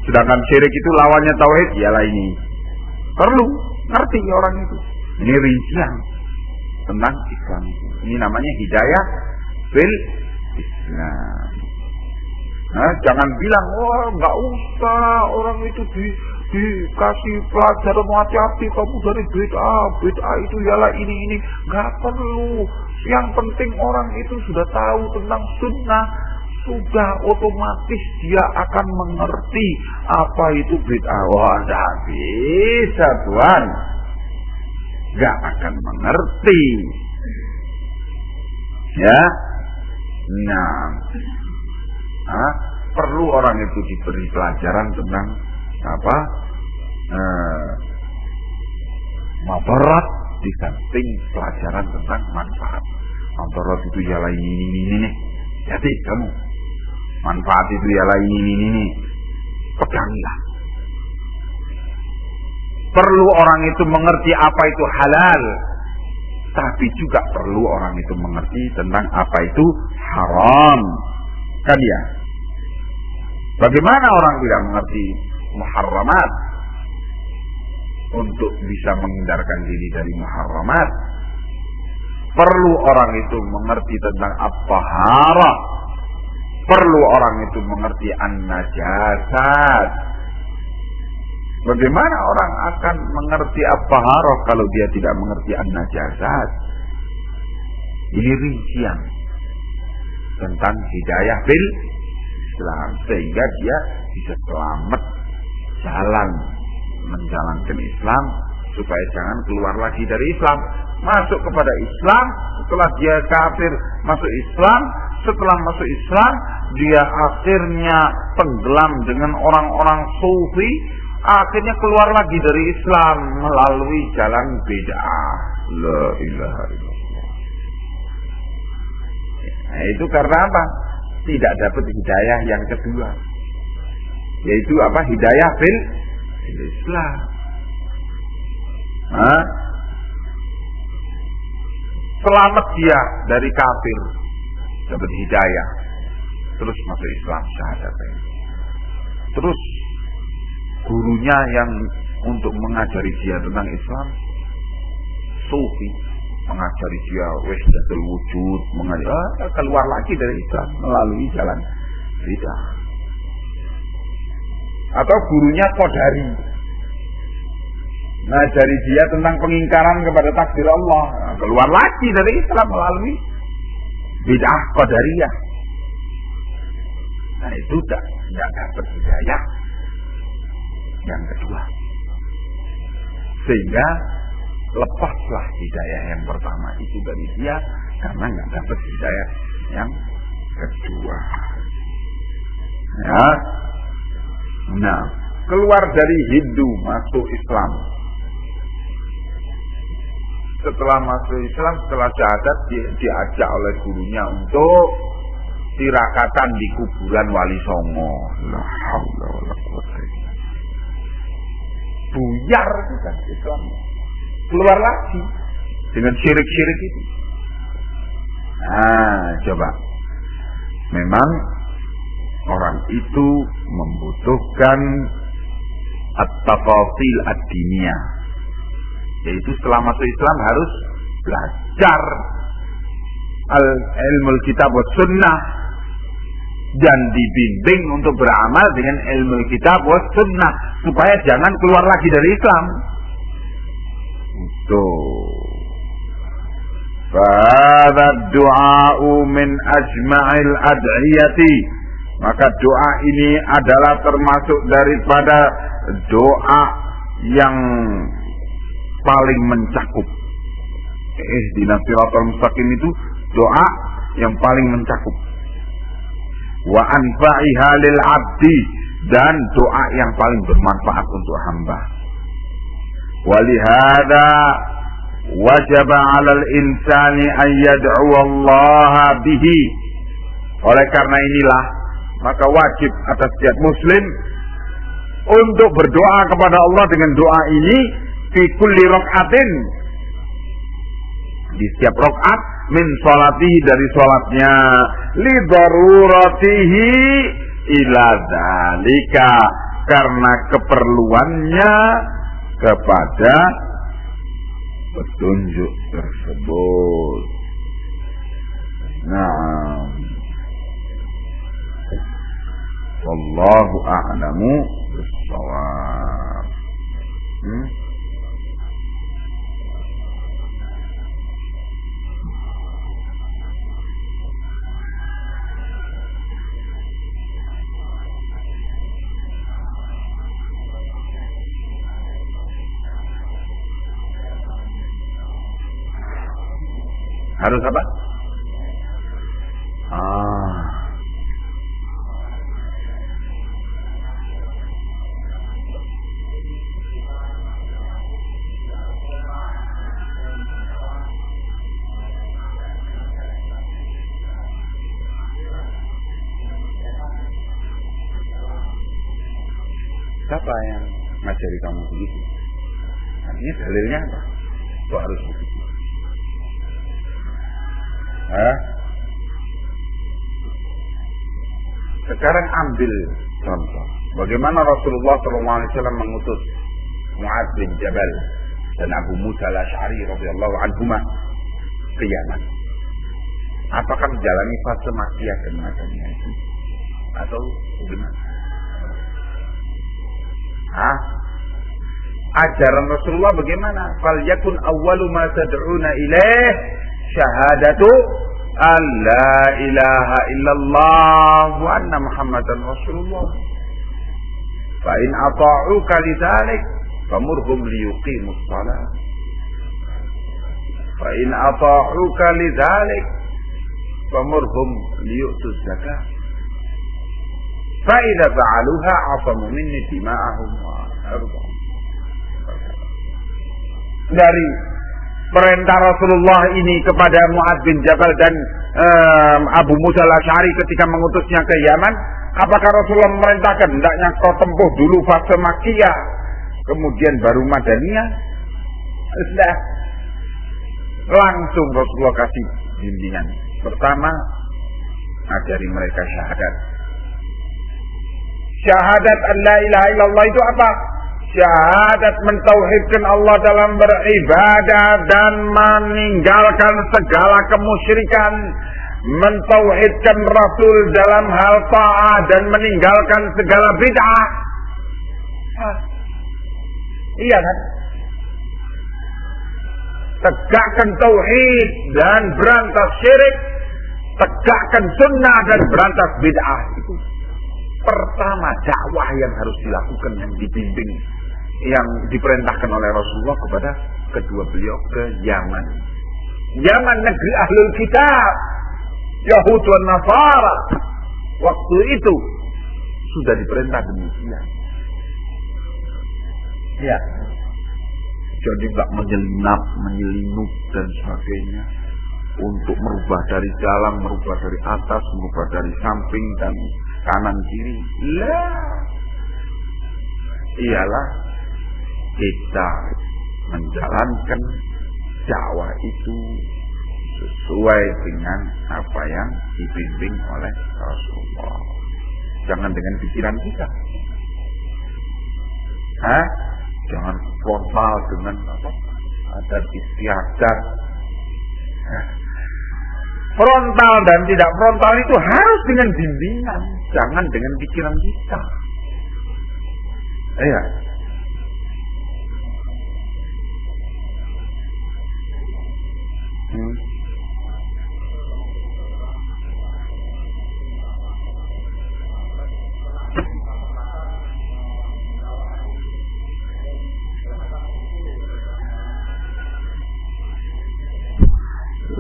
sedangkan syirik itu lawannya tauhid, ialah ini. Perlu ngerti orang itu. Ini rincian tentang Islam itu. Ini namanya hidayah fil Islam. Jangan bilang, oh nggak usah orang itu dikasih pelajaran, hati-hati kamu dari bid'ah itu ialah ini. Nggak perlu. Yang penting orang itu sudah tahu tentang sunnah, sudah otomatis dia akan mengerti apa itu bid'ah. Wah, tidak bisa Tuhan, nggak akan mengerti. Ya, perlu orang itu diberi pelajaran tentang apa? Madarat di samping pelajaran tentang manfaat. Madarat itu ialah ini. Jadi kamu manfaat itu ialah ini. Pegangilah. Perlu orang itu mengerti apa itu halal, tapi juga perlu orang itu mengerti tentang apa itu haram. Kan ya? Bagaimana orang tidak mengerti muharramat untuk bisa menghindarkan diri dari muharramat? Perlu orang itu mengerti tentang at-taharah. Perlu orang itu mengerti an-najasat. Bagaimana orang akan mengerti at-taharah kalau dia tidak mengerti an-najasat? Ini rincian tentang hidayah bil Islam, sehingga dia bisa selamat jalan menjalankan Islam, supaya jangan keluar lagi dari Islam, masuk kepada Islam, setelah dia kafir masuk Islam, setelah masuk Islam dia akhirnya tenggelam dengan orang-orang sufi, akhirnya keluar lagi dari Islam melalui jalan bid'ah. La ilaha illallah. Nah, itu karena apa? Tidak dapat hidayah yang kedua, yaitu apa? Hidayah bil Islam. Selamat dia dari kafir, dapat hidayah, terus masuk Islam, syahadat. Terus gurunya yang untuk mengajari dia tentang Islam sufi, mengajari dia wahdatul wujud, keluar lagi dari Islam melalui jalan bid'ah. Atau gurunya Qadari, ngajari dia tentang pengingkaran kepada takdir Allah, keluar lagi dari Islam melalui bid'ah Qadariyah. Nah, itu tidak dapat hidayah yang kedua, sehingga lepaslah hidayah yang pertama itu dari dia karena nggak dapat hidayah yang kedua. Ya. Nah, keluar dari Hindu masuk Islam. Setelah masuk Islam, setelah syahadat, diajak oleh gurunya untuk tirakatan di kuburan Wali Songo. La haula wala quwwata illa billah. Buyar kan Islam. Keluar lagi dengan syirik-syirik itu. Nah, coba. Memang orang itu membutuhkan at-tafasil ad-diniyah, yaitu setelah masuk Islam harus belajar ilmu kitab wa sunnah dan dibimbing untuk beramal dengan ilmu kitab wa sunnah supaya jangan keluar lagi dari Islam. Itu. Fahadha du'a'u min ajma'il ad'iyati. Maka doa ini adalah termasuk daripada doa yang paling mencakup. Ihdinas siratal mustaqim itu doa yang paling mencakup. Wa anfa'iha lil 'abdi, dan doa yang paling bermanfaat untuk hamba. Walihada wajaba 'alal insani an yad'u Allah bihi. Oleh karena inilah maka wajib atas setiap muslim untuk berdoa kepada Allah dengan doa ini fi kulli rak'atin, di setiap rakaat, min sholatihi, dari sholatnya, li daruratihi ila dzalika, karena keperluannya kepada petunjuk tersebut. Nah, wallahu a'lamu bis-shawab. Harus apa? Siapa yang ngajari kamu begitu? Artinya dalilnya apa? Kok harus begitu? Sekarang ambil contoh bagaimana Rasulullah SAW mengutus Mu'adz bin Jabal dan Abu Musa al-Asy'ari radhiyallahu anhuma ke Yaman. Apakah menjalani fase makkiyah dan madaniyah itu atau bagaimana? Ajaran Rasulullah bagaimana? Fal yakun awwalu ma tad'una ilaih syahadatu an la ilaha illallah wa anna Muhammadan Rasulullah. Fa in ata'uka lidzalik famurhum liyuqimus shalah. Fa in ata'uka lidzalik famurhum liyu'tuz zakah. Fa idza fa'aluha 'asamu minni dima'ahum wa ardhahum. Dari perintah Rasulullah ini kepada Mu'adz bin Jabal dan Abu Musa al-Asy'ari ketika mengutusnya ke Yaman, apakah Rasulullah memerintahkan hendaknya kau tempuh dulu fase makkiyah kemudian baru madaniyah? Sudah, langsung Rasulullah kasih bimbingan. Pertama, ajari mereka syahadat. Syahadat an la ilaha illallah itu apa? Syahadat mentauhidkan Allah dalam beribadah dan meninggalkan segala kemusyrikan, mentauhidkan Rasul dalam hal ta'ah dan meninggalkan segala bid'ah. Iya kan? Tegakkan tauhid dan berantas syirik, tegakkan sunnah dan berantas bid'ah. Itu pertama dakwah yang harus dilakukan, yang dibimbing, yang diperintahkan oleh Rasulullah kepada kedua beliau ke Yaman. Yaman negeri ahlul kitab, Yahud dan Nasara. Waktu itu sudah diperintah demikian. Ya, jadi nggak menyelinap, menyelinuk dan sebagainya untuk merubah dari jalan, merubah dari atas, merubah dari samping dan kanan kiri. Ialah kita menjalankan dakwah itu sesuai dengan apa yang dibimbing oleh Rasulullah. Jangan dengan pikiran kita. Jangan frontal dengan adat istiadat. Frontal dan tidak frontal itu harus dengan bimbingan, jangan dengan pikiran kita. Iya.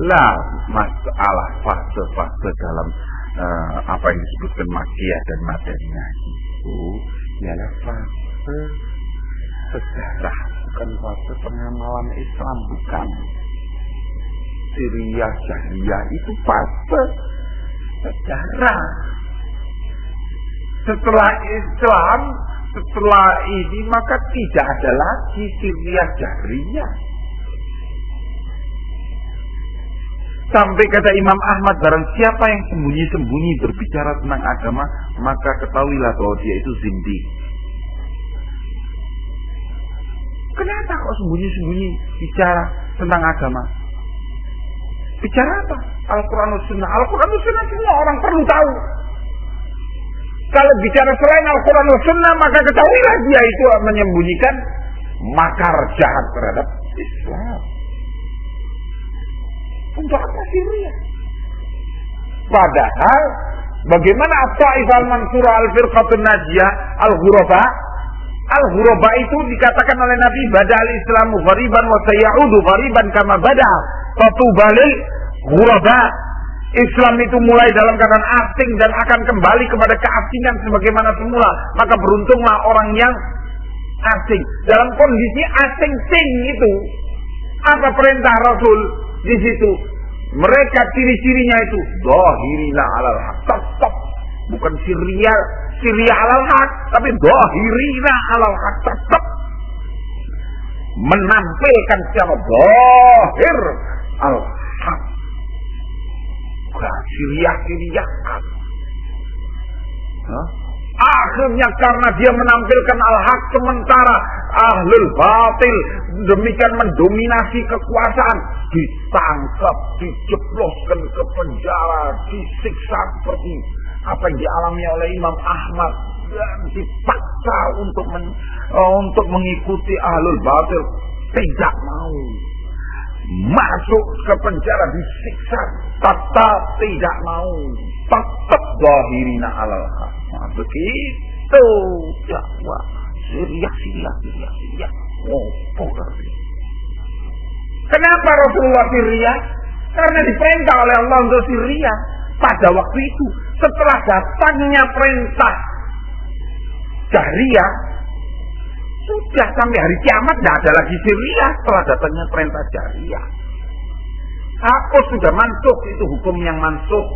Lah, masalah fase-fase dalam apa yang disebutkan makkiyah dan madaniyah itu ialah fase sejarah, bukan fase pengamalan Islam, bukan. Syria Syariah itu fase sejarah. Setelah Islam, setelah ini maka tidak ada lagi Syria Syariah. Sampai kata Imam Ahmad, barang siapa yang sembunyi-sembunyi berbicara tentang agama, maka ketahuilah bahwa dia itu zindiq. Kenapa kok sembunyi-sembunyi bicara tentang agama? Bicara apa? Al-Quran dan Sunnah. Al-Quran dan Sunnah semua orang perlu tahu. Kalau bicara selain Al-Quran dan Sunnah, maka ketahuilah dia itu menyembunyikan makar jahat terhadap Islam. Untuk apa Syria? Padahal bagaimana At-Taifah Al-Mansurah Al-Firqatun Najiyah Al-Ghuraba? Al-Ghuraba itu dikatakan oleh Nabi, bada al-Islamu ghariban wa sayaudu ghariban kama bada. Fatubalil ghuraba. Islam itu mulai dalam keadaan asing dan akan kembali kepada keasingan sebagaimana semula. Maka beruntunglah orang yang asing. Dalam kondisi asing-sing itu, apa perintah Rasul di situ? Mereka ciri-cirinya itu zahirina alal haq, tetap bukan Syria alal haq, tapi zahirina alal haq, tetap menampilkan secara zahir al haq. Syiriah. Akhirnya karena dia menampilkan al-haq, sementara ahlul batil demikian mendominasi kekuasaan, ditangkap, dijebloskan ke penjara, disiksa seperti apa yang dialami oleh Imam Ahmad, dan dipaksa untuk mengikuti ahlul batil, tidak mau masuk ke penjara, disiksa, tetap tidak mau, tetap zahirina alal haq. Nah, begitu dakwah Syiriah. Kenapa Rasulullah Syiriah? Karena diperintah oleh Allah untuk Syiriah pada waktu itu. Setelah datangnya perintah Jahriyah, sudah sampai hari kiamat tidak ada lagi Syiriah setelah datangnya perintah Jahriyah. Hapus, sudah mansuh, itu hukum yang mansuh.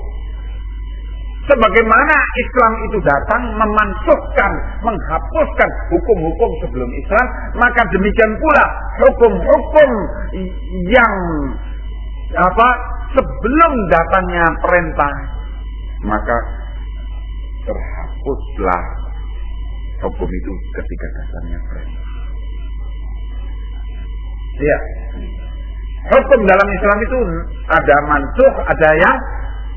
Sebagaimana Islam itu datang memansuhkan, menghapuskan hukum-hukum sebelum Islam, maka demikian pula hukum-hukum yang sebelum datangnya perintah, maka terhapuslah hukum itu ketika datangnya perintah. Ya, hukum dalam Islam itu ada mansuh, ada yang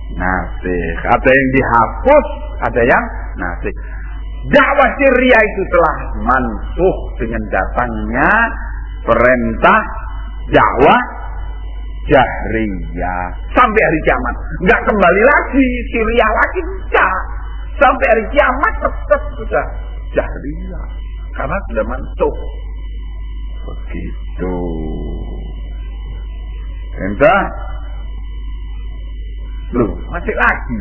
nasikh, ada yang dihapus, ada yang nasikh. Dakwah Syiriah itu telah mansuh dengan datangnya perintah dakwah Jahriyah sampai hari kiamat. Enggak kembali lagi Syiriah lagi, enggak. Sampai hari kiamat tetap sudah Jahriyah karena sudah mansuh. Begitu. Entah? Loh, masih lagi.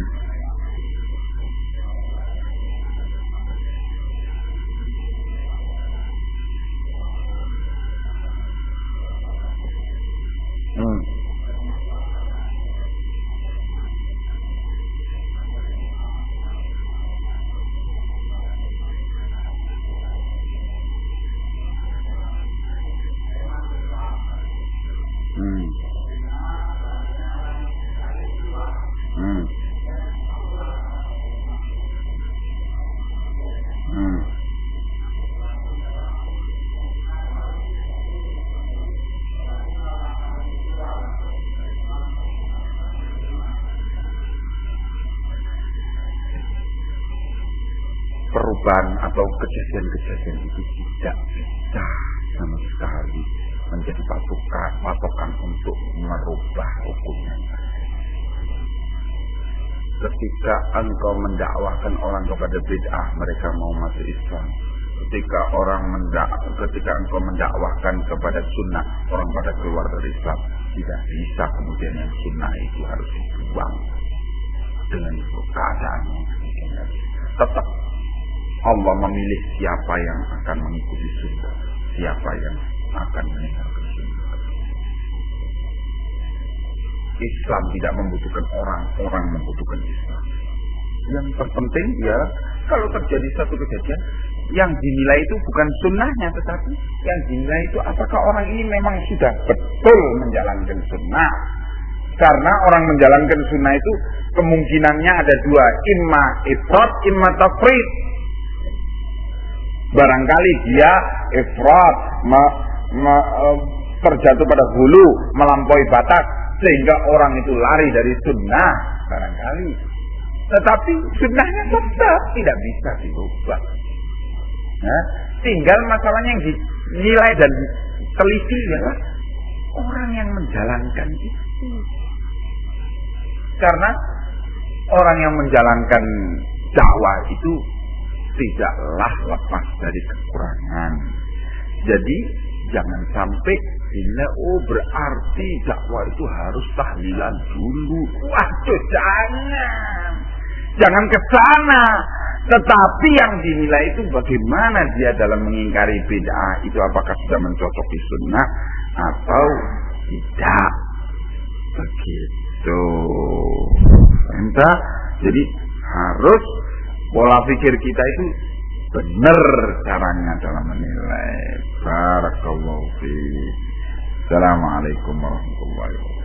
Perubahan atau kejadian-kejadian itu tidak bisa sama sekali menjadi patokan untuk merubah hukumnya. Ketika engkau mendakwahkan orang kepada bid'ah, mereka mau masuk Islam. Ketika engkau mendakwahkan kepada sunnah, orang pada keluar dari Islam. Tidak bisa kemudian yang sunnah itu harus dibuang dengan keadaan yang tetap Allah memilih siapa yang akan mengikuti sunnah, siapa yang akan meninggalkan sunnah. Islam tidak membutuhkan orang membutuhkan Islam. Yang terpenting ya, kalau terjadi satu kejadian, yang dinilai itu bukan sunnahnya, tetapi yang dinilai itu apakah orang ini memang sudah betul menjalankan sunnah. Karena orang menjalankan sunnah itu kemungkinannya ada dua, imma ifrat, imma tafrid. Barangkali dia ifrat, terjatuh pada hulu, melampaui batas, sehingga orang itu lari dari sunnah, barangkali. Tetapi sunnahnya tetap tidak bisa diubah. Nah, tinggal masalahnya yang dinilai dan teliti adalah orang yang menjalankan itu. Karena orang yang menjalankan dakwah itu tidaklah lepas dari kekurangan. Jadi jangan sampai dinilai berarti dakwah itu harus tahlilan dulu. Waduh, jangan ke sana. Tetapi yang dinilai itu bagaimana dia dalam mengingkari bid'ah itu, apakah sudah mencocoki sunnah atau tidak. Begitu. Entah. Jadi harus pola pikir kita itu benar caranya dalam menilai. Barakallahu fiik. Assalamualaikum warahmatullahi wabarakatuh.